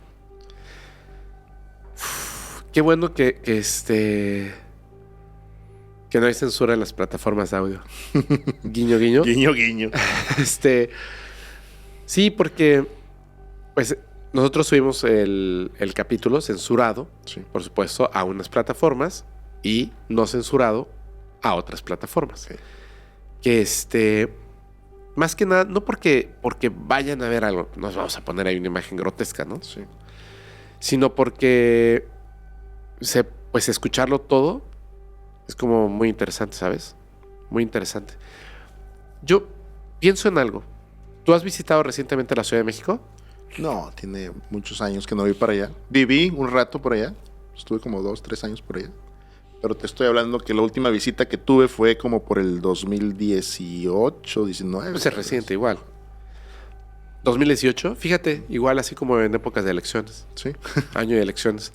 Qué bueno que no hay censura en las plataformas de audio. Guiño, guiño. Guiño, guiño. Sí, porque pues nosotros subimos el capítulo censurado, Sí. por supuesto, a unas plataformas y no censurado a otras plataformas. Sí. Que más que nada, no porque vayan a ver algo, nos vamos a poner ahí una imagen grotesca, ¿no? Sí. Sino porque pues escucharlo todo es como muy interesante, ¿sabes? Muy interesante. Yo pienso en algo. ¿Tú has visitado recientemente la Ciudad de México? No, tiene muchos años que no voy para allá. Viví un rato por allá. Estuve como 2-3 años por allá. Pero te estoy hablando que la última visita que tuve fue como por el 2018, 19. Pues es reciente, igual. 2018, fíjate, igual así como en épocas de elecciones. Sí. Año de elecciones.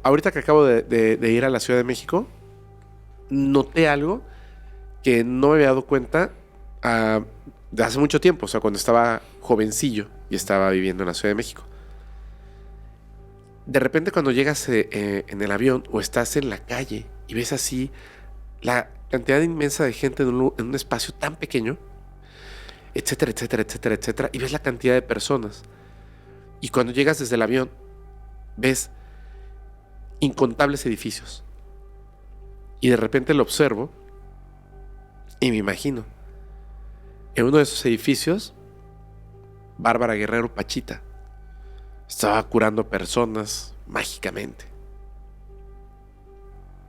Ahorita que acabo de ir a la Ciudad de México, noté algo que no me había dado cuenta de hace mucho tiempo, o sea, cuando estaba jovencillo y estaba viviendo en la Ciudad de México. De repente cuando llegas en el avión o estás en la calle y ves así la cantidad inmensa de gente en un espacio tan pequeño, etcétera, etcétera, etcétera, etcétera, y ves la cantidad de personas. Y cuando llegas desde el avión, ves incontables edificios. Y de repente lo observo y me imagino, en uno de esos edificios, Bárbara Guerrero Pachita estaba curando personas mágicamente.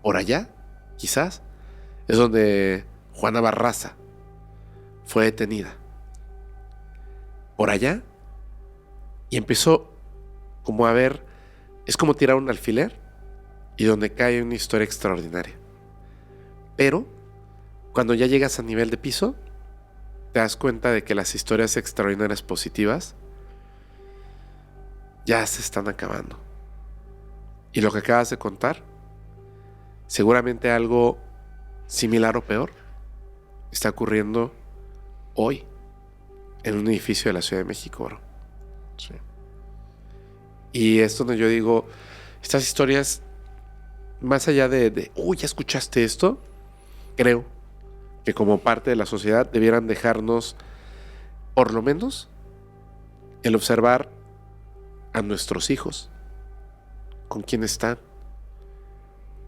Por allá, quizás, es donde Juana Barraza fue detenida. Por allá, y empezó como a ver, es como tirar un alfiler y donde cae una historia extraordinaria. Pero, cuando ya llegas a nivel de piso, te das cuenta de que las historias extraordinarias positivas ya se están acabando. Y lo que acabas de contar, seguramente algo similar o peor, está ocurriendo hoy en un edificio de la Ciudad de México, bro. Sí. Y es donde yo digo, estas historias, más allá de ¿ya escuchaste esto? Creo que como parte de la sociedad debieran dejarnos, por lo menos, el observar a nuestros hijos, con quién están,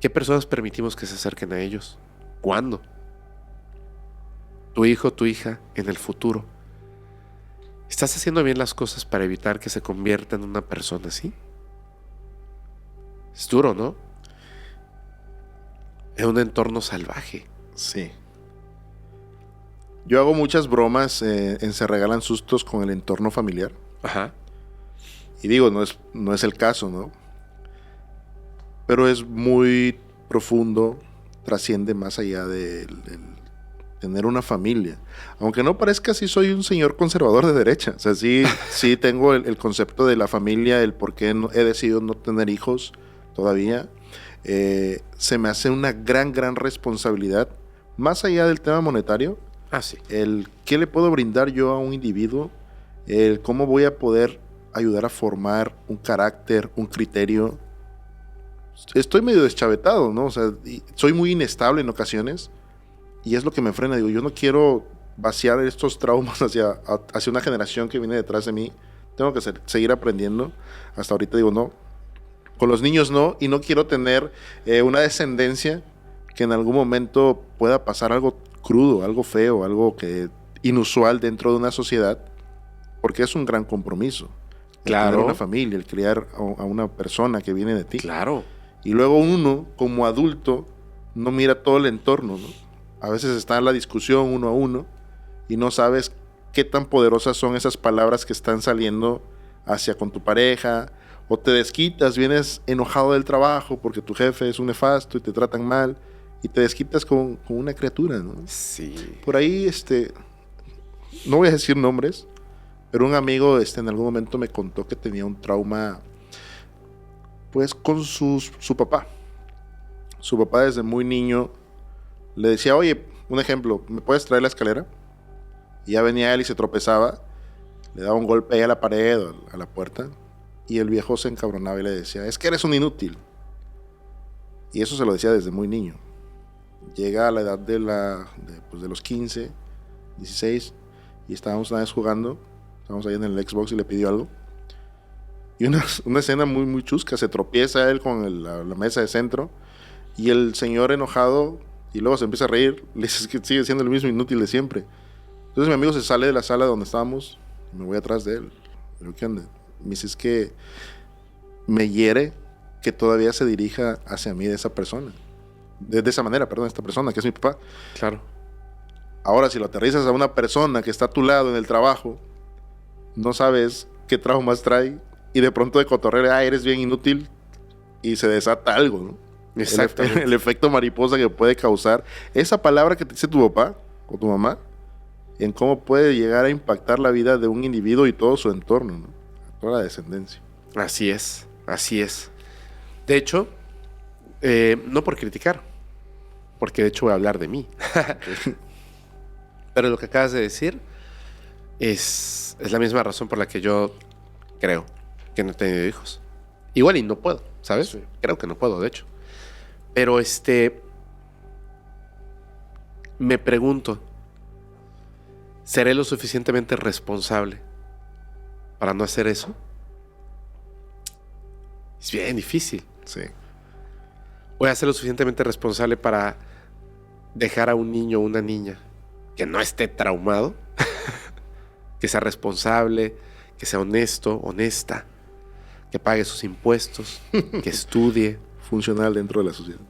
qué personas permitimos que se acerquen a ellos, cuándo. Tu hijo, tu hija, en el futuro, ¿estás haciendo bien las cosas para evitar que se convierta en una persona así? Es duro, ¿no? En un entorno salvaje. Sí. Yo hago muchas bromas en Se Regalan Sustos con el entorno familiar. Ajá. Y digo, no es el caso, ¿no? Pero es muy profundo, trasciende más allá de tener una familia. Aunque no parezca, sí soy un señor conservador de derecha. O sea, sí tengo el concepto de la familia, el por qué he decidido no tener hijos todavía. Se me hace una gran responsabilidad, más allá del tema monetario. Sí. El qué le puedo brindar yo a un individuo, el cómo voy a poder ayudar a formar un carácter, un criterio. Estoy medio deschavetado, ¿no? O sea, soy muy inestable en ocasiones y es lo que me frena. Digo, yo no quiero vaciar estos traumas hacia una generación que viene detrás de mí. Tengo que seguir aprendiendo. Hasta ahorita digo, no. Con los niños no, y no quiero tener una descendencia que en algún momento pueda pasar algo crudo, algo feo, algo inusual dentro de una sociedad, porque es un gran compromiso. Claro. Tener una familia, el criar a una persona que viene de ti. Claro. Y luego uno, como adulto, no mira todo el entorno, ¿no? A veces está en la discusión uno a uno y no sabes qué tan poderosas son esas palabras que están saliendo hacia con tu pareja, o te desquitas, vienes enojado del trabajo porque tu jefe es un nefasto y te tratan mal, y te desquitas con una criatura, ¿no? Sí. Por ahí, no voy a decir nombres, pero un amigo en algún momento me contó que tenía un trauma, pues, con su papá. Su papá desde muy niño le decía, oye, un ejemplo, ¿me puedes traer la escalera? Y ya venía él y se tropezaba, le daba un golpe ahí a la pared o a la puerta, y el viejo se encabronaba y le decía, es que eres un inútil. Y eso se lo decía desde muy niño. Llega a la edad de los 15, 16, y estábamos una vez jugando, estábamos ahí en el Xbox y le pidió algo. Y una escena muy, muy chusca, se tropieza él con la mesa de centro, y el señor enojado, y luego se empieza a reír, le dice que sigue siendo el mismo inútil de siempre. Entonces mi amigo se sale de la sala donde estábamos, y me voy atrás de él. Pero ¿qué onda? Me dice, es que me hiere que todavía se dirija hacia mí de esa persona. De esa manera, perdón, esta persona, que es mi papá. Claro. Ahora, si lo aterrizas a una persona que está a tu lado en el trabajo, no sabes qué traumas trae, y de pronto de cotorreo, eres bien inútil, y se desata algo, ¿no? Exactamente. El efecto mariposa que puede causar esa palabra que te dice tu papá o tu mamá, en cómo puede llegar a impactar la vida de un individuo y todo su entorno, ¿no? Toda la descendencia. Así es, así es. De hecho, no por criticar, porque de hecho voy a hablar de mí. Pero lo que acabas de decir es la misma razón por la que yo creo que no he tenido hijos. Igual y no puedo, ¿sabes? Sí. Creo que no puedo, de hecho. Pero me pregunto, ¿seré lo suficientemente responsable para no hacer eso? Es bien difícil. Sí. Voy a ser lo suficientemente responsable para dejar a un niño o una niña que no esté traumado, que sea responsable, que sea honesto, honesta, que pague sus impuestos, que estudie, funcional dentro de la sociedad,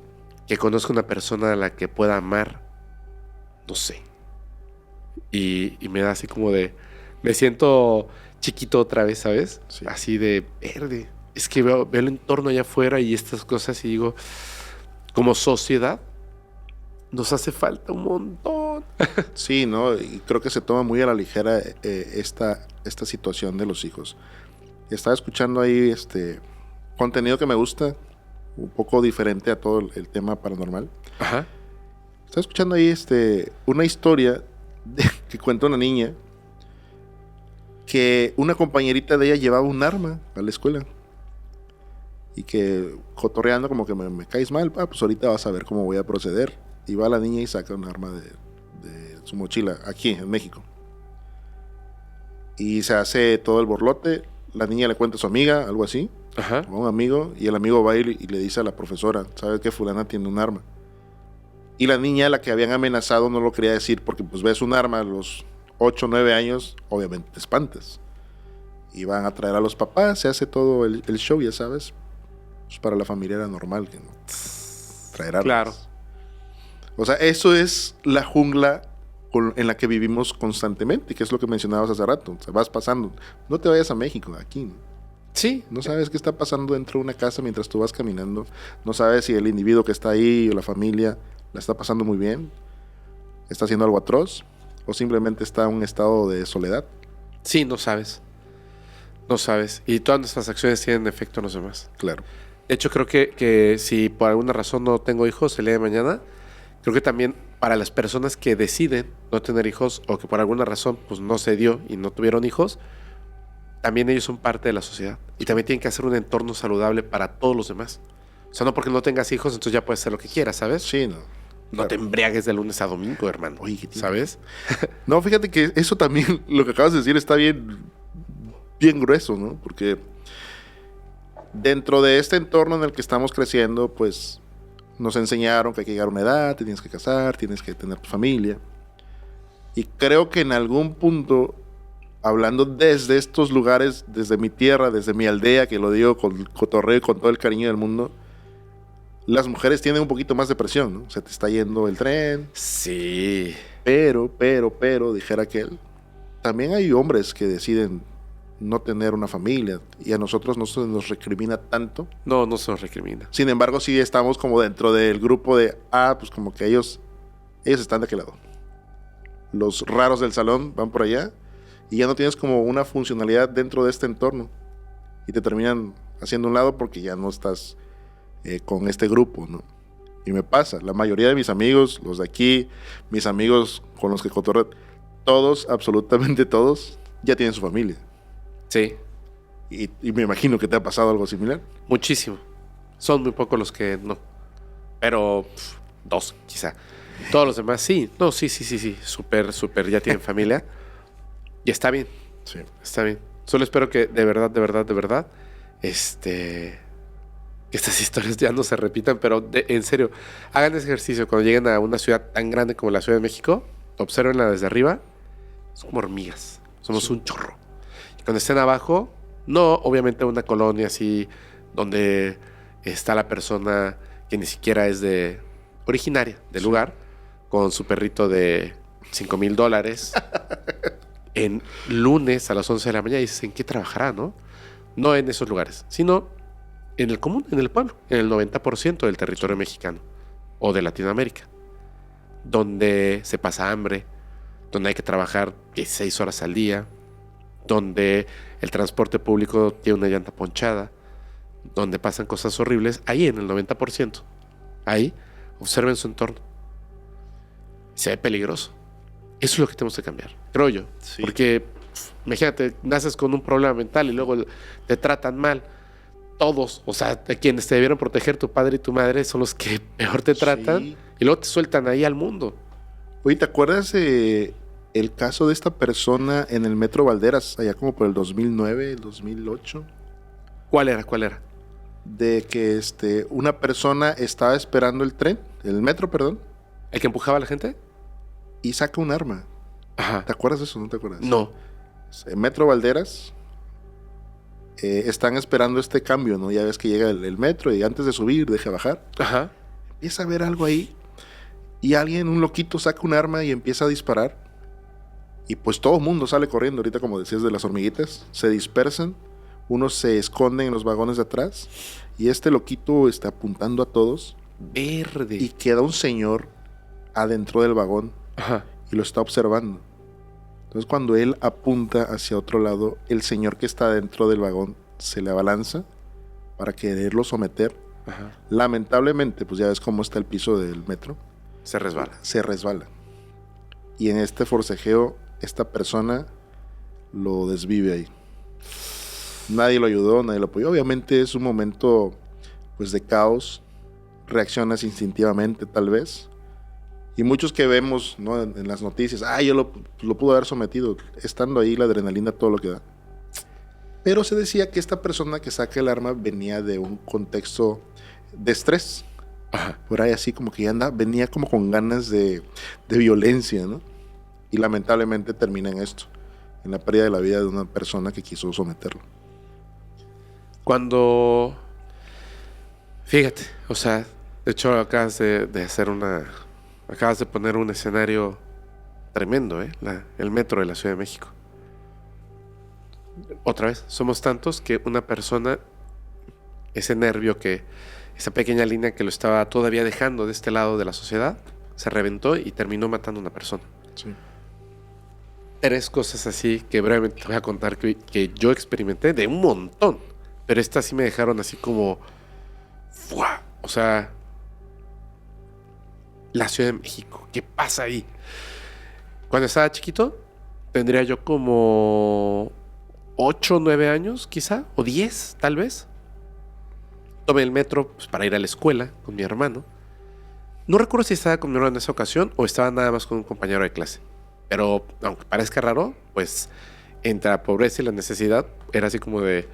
que conozca una persona a la que pueda amar, no sé. Y me da así como de, me siento chiquito otra vez, ¿sabes? Sí. Así de verde. Es que veo el entorno allá afuera y estas cosas y digo, como sociedad, nos hace falta un montón. Sí, ¿no? Y creo que se toma muy a la ligera esta situación de los hijos. Estaba escuchando ahí contenido que me gusta, un poco diferente a todo el tema paranormal. Ajá. Estaba escuchando ahí una historia que cuenta una niña que una compañerita de ella llevaba un arma a la escuela. Y que cotorreando como que me caes mal, pues ahorita vas a ver cómo voy a proceder. Y va la niña y saca un arma de su mochila, aquí en México. Y se hace todo el borlote. La niña le cuenta a su amiga, algo así, Ajá. a un amigo, y el amigo va y le dice a la profesora, ¿sabe que fulana tiene un arma? Y la niña, a la que habían amenazado, no lo quería decir porque pues ves un arma a los 8 o 9 años, obviamente te espantas. Y van a traer a los papás, se hace todo el show, ya sabes. Pues para la familia era normal que no traer armas. Claro. O sea, eso es la jungla en la que vivimos constantemente, que es lo que mencionabas hace rato. O sea, vas pasando. No te vayas a México, aquí. Sí. No sabes qué está pasando dentro de una casa mientras tú vas caminando. No sabes si el individuo que está ahí o la familia la está pasando muy bien, está haciendo algo atroz, o simplemente está en un estado de soledad. Sí, no sabes. No sabes. Y todas nuestras acciones tienen efecto en los demás. Claro. De hecho, creo que si por alguna razón no tengo hijos el día de mañana, creo que también para las personas que deciden no tener hijos o que por alguna razón pues no se dio y no tuvieron hijos, también ellos son parte de la sociedad y también tienen que hacer un entorno saludable para todos los demás. O sea, no porque no tengas hijos, entonces ya puedes hacer lo que quieras, ¿sabes? Sí, no. No te embriagues de lunes a domingo, hermano. Oye, ¿qué ¿sabes? No, fíjate que eso también, lo que acabas de decir, está bien grueso, ¿no? Porque dentro de este entorno en el que estamos creciendo, pues nos enseñaron que hay que llegar a una edad, te tienes que casar, tienes que tener tu familia. Y creo que en algún punto, hablando desde estos lugares, desde mi tierra, desde mi aldea, que lo digo con cotorreo y con todo el cariño del mundo, las mujeres tienen un poquito más de presión, ¿no? Se te está yendo el tren. Sí. Pero, dijera aquel, también hay hombres que deciden no tener una familia y a nosotros no se nos recrimina tanto. No se nos recrimina. Sin embargo, sí estamos como dentro del grupo de, pues como que ellos están de aquel lado. Los raros del salón van por allá y ya no tienes como una funcionalidad dentro de este entorno y te terminan haciendo un lado porque ya no estás con este grupo, ¿no? Y me pasa, la mayoría de mis amigos, los de aquí, mis amigos con los que cotorreo, todos, absolutamente todos, ya tienen su familia. Sí. Y me imagino que te ha pasado algo similar. Muchísimo. Son muy pocos los que no. Pero 2, quizá. Todos los demás, sí. No, sí. Súper, ya tienen familia. Y está bien. Sí. Está bien. Solo espero que de verdad, que estas historias ya no se repitan, pero en serio, hagan ese ejercicio cuando lleguen a una ciudad tan grande como la Ciudad de México, obsérvenla desde arriba, son como hormigas, somos un chorro. Y cuando estén abajo, no obviamente una colonia así, donde está la persona que ni siquiera es originaria del lugar, con su perrito de $5,000, en lunes a las 11 de la mañana, y dices, ¿en qué trabajará, no? No en esos lugares, sino en el común, en el pueblo, en el 90% del territorio mexicano o de Latinoamérica, donde se pasa hambre, donde hay que trabajar 16 horas al día, donde el transporte público tiene una llanta ponchada, donde pasan cosas horribles. Ahí en el 90%, ahí observen su entorno Se ve peligroso. Eso es lo que tenemos que cambiar, creo yo. Sí. Porque, imagínate, naces con un problema mental y luego te tratan mal. Todos, o sea, quienes te debieron proteger, tu padre y tu madre, son los que peor te tratan. Sí. Y luego te sueltan ahí al mundo. Oye, ¿te acuerdas el caso de esta persona en el Metro Valderas, allá como por el 2009, el 2008? ¿Cuál era? De que una persona estaba esperando el metro, perdón, ¿El que empujaba a la gente? y saca un arma. Ajá. ¿Te acuerdas de eso? ¿No te acuerdas? No. En Metro Valderas están esperando este cambio, ¿no? Ya ves que llega el metro y antes de subir, deja bajar. Ajá. Empieza a ver algo ahí y un loquito, saca un arma y empieza a disparar. Y pues todo el mundo sale corriendo, ahorita como decías de las hormiguitas, se dispersan, unos se esconden en los vagones de atrás y este loquito está apuntando a todos Verde. y queda un señor adentro del vagón Ajá. y lo está observando. Entonces cuando él apunta hacia otro lado, el señor que está dentro del vagón se le abalanza para quererlo someter. Ajá. Lamentablemente, pues ya ves cómo está el piso del metro, Se resbala. se resbala. Y en este forcejeo, esta persona lo desvive ahí. Nadie lo ayudó, nadie lo apoyó. Obviamente es un momento pues de caos. Reaccionas instintivamente tal vez. Y muchos que vemos, ¿no?, en las noticias, yo lo pudo haber sometido. Estando ahí la adrenalina todo lo que da. Pero se decía que esta persona que saca el arma venía de un contexto de estrés. Ajá. Por ahí así como que venía como con ganas de violencia, ¿no? Y lamentablemente termina en esto, en la pérdida de la vida de una persona que quiso someterlo. Cuando... Fíjate, o sea, de hecho acabas de hacer acabas de poner un escenario tremendo, ¿eh? El metro de la Ciudad de México. Otra vez, somos tantos que una persona, ese nervio esa pequeña línea que lo estaba todavía dejando de este lado de la sociedad, se reventó y terminó matando a una persona. Sí. 3 cosas así que brevemente te voy a contar que yo experimenté de un montón, pero estas sí me dejaron así como... ¡fua! O sea, la Ciudad de México, ¿qué pasa ahí? Cuando estaba chiquito, tendría yo como 8 o 9 años, quizá, o 10, tal vez. Tomé el metro pues, para ir a la escuela con mi hermano. No recuerdo si estaba con mi hermano en esa ocasión o estaba nada más con un compañero de clase. Pero, aunque parezca raro, pues entre la pobreza y la necesidad, era así como de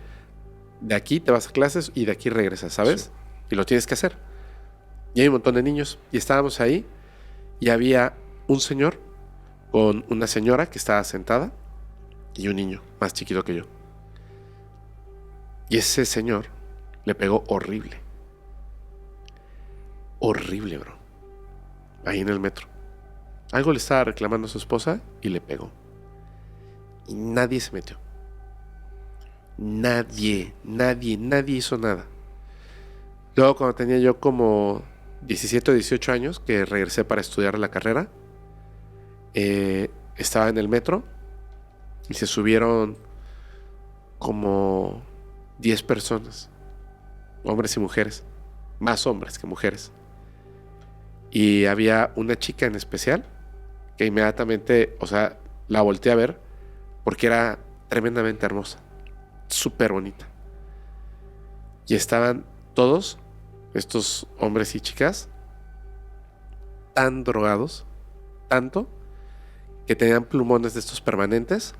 aquí te vas a clases y de aquí regresas, ¿sabes? Sí. Y lo tienes que hacer. Y hay un montón de niños. Y estábamos ahí y había un señor con una señora que estaba sentada y un niño más chiquito que yo. Y ese señor le pegó horrible. Horrible, bro. Ahí en el metro. Algo le estaba reclamando a su esposa y le pegó. Y nadie se metió. Nadie hizo nada. Luego, cuando tenía yo como 17 o 18 años, que regresé para estudiar la carrera, estaba en el metro y se subieron como 10 personas, hombres y mujeres, más hombres que mujeres. Y había una chica en especial que inmediatamente, o sea, la volteé a ver porque era tremendamente hermosa, súper bonita. Y estaban todos estos hombres y chicas tan drogados, tanto, que tenían plumones de estos permanentes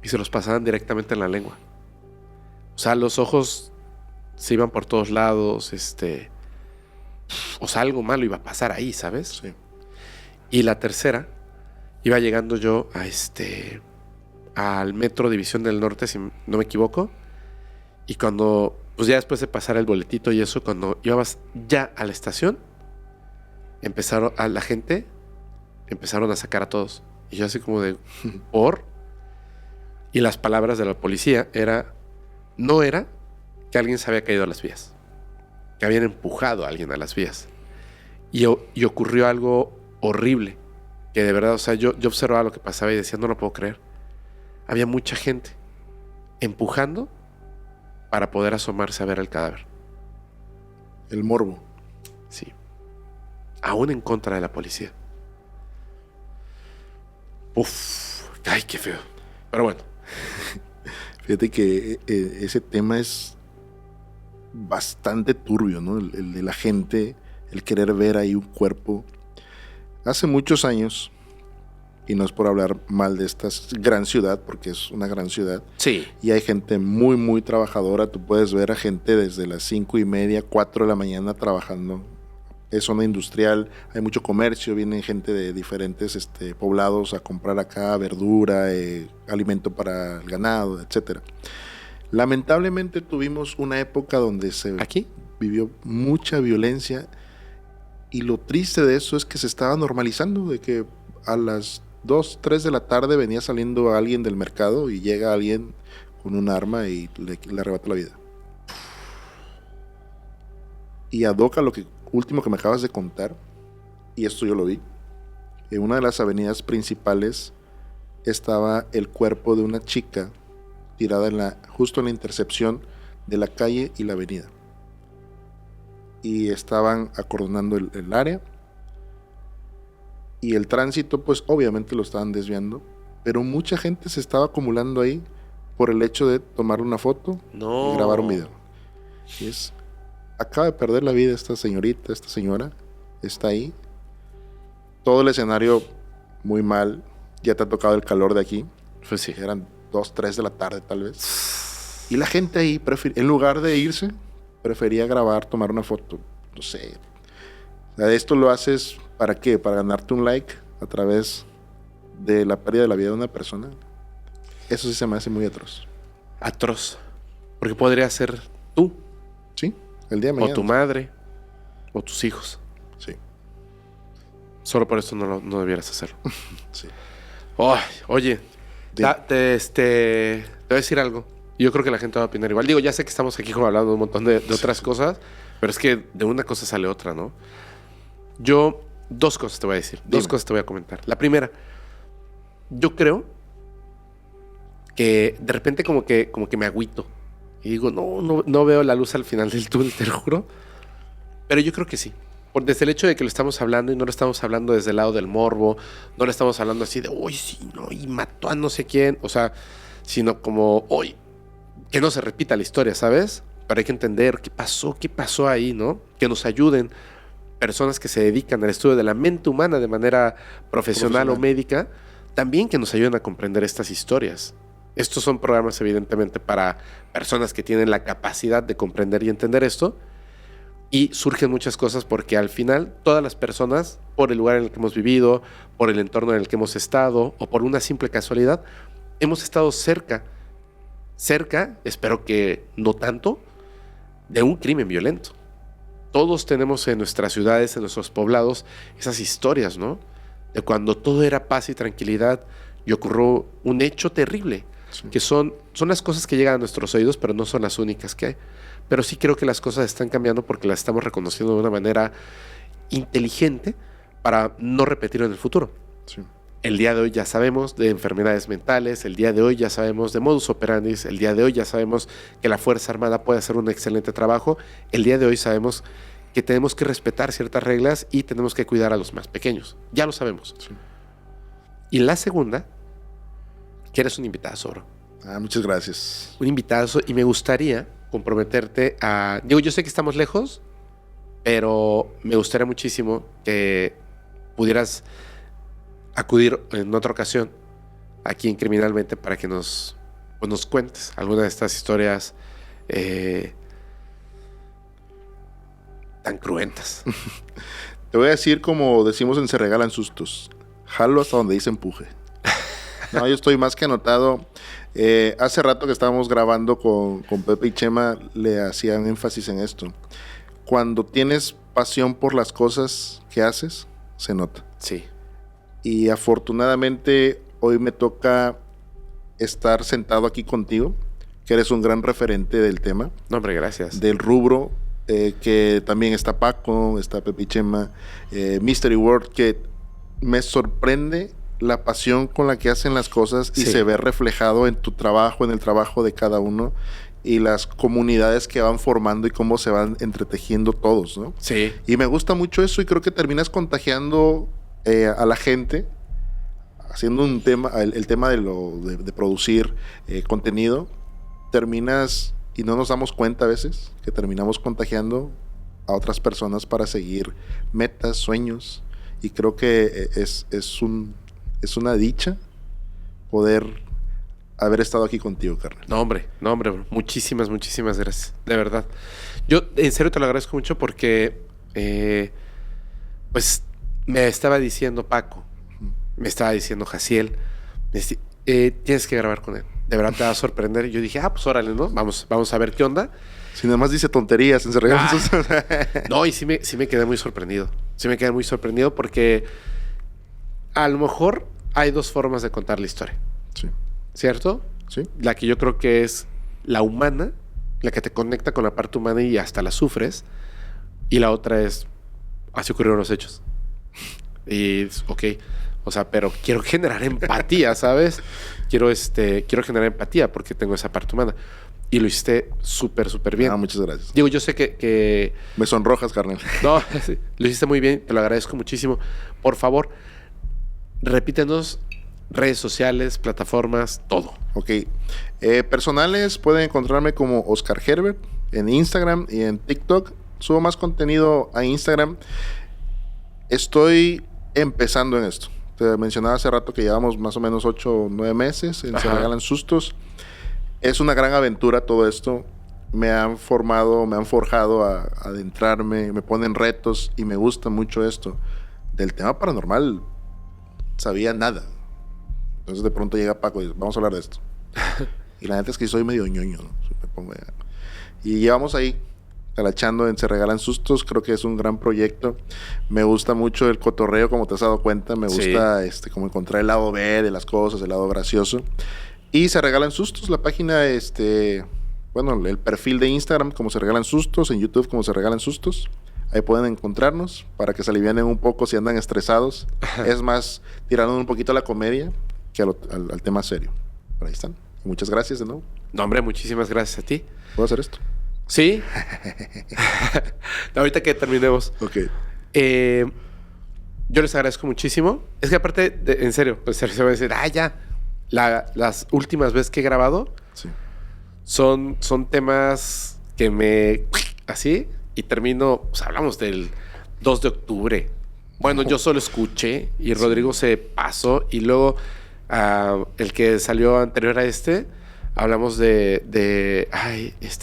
y se los pasaban directamente en la lengua. O sea, los ojos se iban por todos lados, o sea, algo malo iba a pasar ahí, ¿sabes? Sí. Y la tercera, iba llegando yo al Metro División del Norte, si no me equivoco, y cuando, pues ya después de pasar el boletito y eso, cuando íbamos ya a la estación, empezaron a sacar a todos. Y yo así como de, ¿por? Y las palabras de la policía no era que alguien se había caído a las vías, que habían empujado a alguien a las vías. Y ocurrió algo horrible, que de verdad, o sea, yo observaba lo que pasaba y decía, no lo puedo creer. Había mucha gente empujando para poder asomarse a ver el cadáver. El morbo. Sí. Aún en contra de la policía. Uf, ay, qué feo. Pero bueno. Fíjate que ese tema es bastante turbio, ¿no? El de la gente, el querer ver ahí un cuerpo. Hace muchos años, y no es por hablar mal de esta gran ciudad, porque es una gran ciudad. Sí. Y hay gente muy, muy trabajadora. Tú puedes ver a gente desde las 5:30, 4 de la mañana trabajando. Es zona industrial, hay mucho comercio, vienen gente de diferentes poblados a comprar acá verdura, alimento para el ganado, etcétera. Lamentablemente tuvimos una época donde se vivió mucha violencia, y lo triste de eso es que se estaba normalizando, de que a las 2, 3 de la tarde venía saliendo alguien del mercado y llega alguien con un arma y le arrebata la vida. Y ad hoc a lo último que me acabas de contar, y esto yo lo vi, en una de las avenidas principales estaba el cuerpo de una chica tirada justo en la intercepción de la calle y la avenida. Y estaban acordonando el área. Y el tránsito, pues obviamente lo estaban desviando, pero mucha gente se estaba acumulando ahí por el hecho de tomarle una foto y grabar un video. Y acaba de perder la vida esta señorita, esta señora, está ahí. Todo el escenario muy mal, ya te ha tocado el calor de aquí. Pues sí. Eran 2, 3 de la tarde tal vez. Y la gente ahí, en lugar de irse, prefería grabar, tomar una foto. No sé. O sea, esto lo haces ¿para qué? Para ganarte un like a través de la pérdida de la vida de una persona. Eso sí se me hace muy atroz. Atroz. Porque podría ser tú. Sí, el día de mañana. O tu madre. O tus hijos. Sí. Solo por eso no debieras hacerlo. Sí. Oh, oye, te voy a decir algo. Yo creo que la gente va a opinar igual. Digo, ya sé que estamos aquí como hablando de un montón de otras cosas, pero es que de una cosa sale otra, ¿no? Yo, 2 cosas te voy a decir. Dime. 2 cosas te voy a comentar. La primera, yo creo que de repente como que me agüito. Y digo, no veo la luz al final del túnel, te lo juro. Pero yo creo que sí. Desde el hecho de que lo estamos hablando y no lo estamos hablando desde el lado del morbo, no lo estamos hablando así de, uy, sí, no, y mató a no sé quién. O sea, sino como, uy, que no se repita la historia, ¿sabes? Pero hay que entender qué pasó ahí, ¿no? Que nos ayuden personas que se dedican al estudio de la mente humana de manera profesional o médica, también que nos ayuden a comprender estas historias. Estos son programas evidentemente para personas que tienen la capacidad de comprender y entender esto, y surgen muchas cosas porque al final todas las personas, por el lugar en el que hemos vivido, por el entorno en el que hemos estado o por una simple casualidad, hemos estado cerca, espero que no tanto, de un crimen violento. Todos tenemos en nuestras ciudades, en nuestros poblados, esas historias, ¿no? De cuando todo era paz y tranquilidad y ocurrió un hecho terrible, sí, que son las cosas que llegan a nuestros oídos, pero no son las únicas que hay. Pero sí creo que las cosas están cambiando porque las estamos reconociendo de una manera inteligente para no repetirlo en el futuro. Sí. El día de hoy ya sabemos de enfermedades mentales, el día de hoy ya sabemos de modus operandi, el día de hoy ya sabemos que la Fuerza Armada puede hacer un excelente trabajo, el día de hoy sabemos que tenemos que respetar ciertas reglas y tenemos que cuidar a los más pequeños. Ya lo sabemos. Sí. Y la segunda, que eres un invitado, bro. Muchas gracias. Un invitado, y me gustaría comprometerte a... Digo, yo sé que estamos lejos, pero me gustaría muchísimo que pudieras acudir en otra ocasión aquí en Criminalmente para que nos cuentes alguna de estas historias tan cruentas. Te voy a decir como decimos en Se Regalan Sustos: jalo hasta donde dice empuje. No, yo estoy más que anotado. Hace rato que estábamos grabando con Pepe y Chema, le hacían énfasis en esto. Cuando tienes pasión por las cosas que haces, se nota. Sí. Y afortunadamente hoy me toca estar sentado aquí contigo, que eres un gran referente del tema. No, hombre, gracias. Del rubro, que también está Paco, está Pepe y Chema, Mystery World, que me sorprende la pasión con la que hacen las cosas y se ve reflejado en tu trabajo, en el trabajo de cada uno y las comunidades que van formando y cómo se van entretejiendo todos, ¿no? Sí. Y me gusta mucho eso y creo que terminas contagiando a la gente haciendo un tema, el tema de producir contenido, terminas, y no nos damos cuenta a veces, que terminamos contagiando a otras personas para seguir metas, sueños, y creo que es una dicha poder haber estado aquí contigo, carnal. No, hombre, bro. Muchísimas gracias. De verdad. Yo, en serio, te lo agradezco mucho porque, pues, me estaba diciendo Paco, me estaba diciendo Jaciel, tienes que grabar con él. De verdad te va a sorprender. Y yo dije, pues órale, ¿no? Vamos a ver qué onda. Si nada más dice tonterías, se regalan sus... No, y sí me quedé muy sorprendido. Sí me quedé muy sorprendido porque a lo mejor hay dos formas de contar la historia. Sí. ¿Cierto? Sí. La que yo creo que es la humana, la que te conecta con la parte humana y hasta la sufres. Y la otra es, así ocurrieron los hechos. Y, ok, o sea, pero quiero generar empatía, ¿sabes? Quiero generar empatía porque tengo esa parte humana. Y lo hiciste súper bien. Muchas gracias. Digo, yo sé que... Me sonrojas, carnal. No, sí, lo hiciste muy bien, te lo agradezco muchísimo. Por favor, repítenos redes sociales, plataformas, todo. Ok. Personales, pueden encontrarme como Oscar Herbert en Instagram y en TikTok. Subo más contenido a Instagram. Estoy empezando en esto. Te mencionaba hace rato que llevamos más o menos 8 o 9 meses en Se Regalan Sustos. Es una gran aventura todo esto. Me han forjado a adentrarme, me ponen retos y me gusta mucho esto. Del tema paranormal sabía nada. Entonces de pronto llega Paco y dice, vamos a hablar de esto. Y la neta es que soy medio ñoño, ¿no? Y llevamos ahí talachando en Se Regalan Sustos. Creo que es un gran proyecto. Me gusta mucho el cotorreo, como te has dado cuenta. Me gusta como encontrar el lado B de las cosas, el lado gracioso. Y Se Regalan Sustos, la página, bueno, el perfil de Instagram como Se Regalan Sustos, en YouTube como Se Regalan Sustos. Ahí pueden encontrarnos para que se alivianen un poco si andan estresados. Es más, tirando un poquito a la comedia que al tema serio. Pero ahí están. Y muchas gracias de nuevo. No, hombre, muchísimas gracias a ti. ¿Puedo hacer esto? Sí. Ahorita que terminemos. Ok. Yo les agradezco muchísimo. Es que aparte, en serio, se va a decir, ya. Las últimas veces que he grabado son temas que me... Así, y termino... Pues hablamos del 2 de octubre. Bueno, yo solo escuché y Rodrigo se pasó. Y luego, el que salió anterior a hablamos de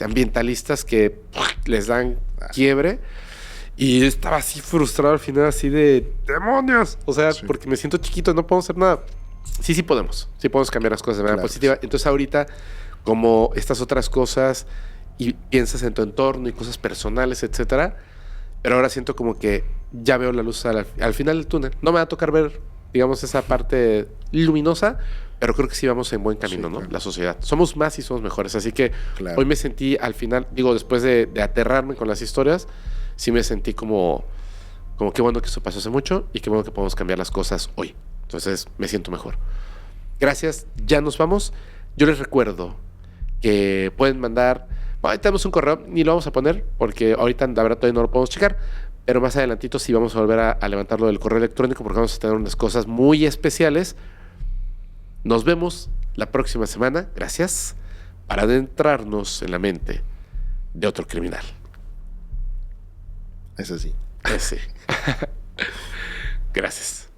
ambientalistas que les dan quiebre. Y estaba así frustrado al final, así de ¡demonios! O sea, porque me siento chiquito, no puedo hacer nada. Sí podemos. Sí podemos cambiar las cosas de manera positiva. Entonces ahorita, como estas otras cosas, y piensas en tu entorno y cosas personales, etcétera, pero ahora siento como que ya veo la luz al final del túnel. No me va a tocar ver, digamos, esa parte luminosa, pero creo que sí vamos en buen camino, ¿no? La sociedad. Somos más y somos mejores. Así que hoy me sentí al final, digo, después de aterrarme con las historias, sí me sentí como qué bueno que eso pasó hace mucho y qué bueno que podemos cambiar las cosas hoy. Entonces me siento mejor. Gracias, ya nos vamos. Yo les recuerdo que pueden mandar... Bueno, tenemos un correo, ni lo vamos a poner porque ahorita la verdad todavía no lo podemos checar, pero más adelantito sí vamos a volver a levantarlo del correo electrónico porque vamos a tener unas cosas muy especiales. Nos vemos la próxima semana, gracias, para adentrarnos en la mente de otro criminal. Es así. Ese. Gracias.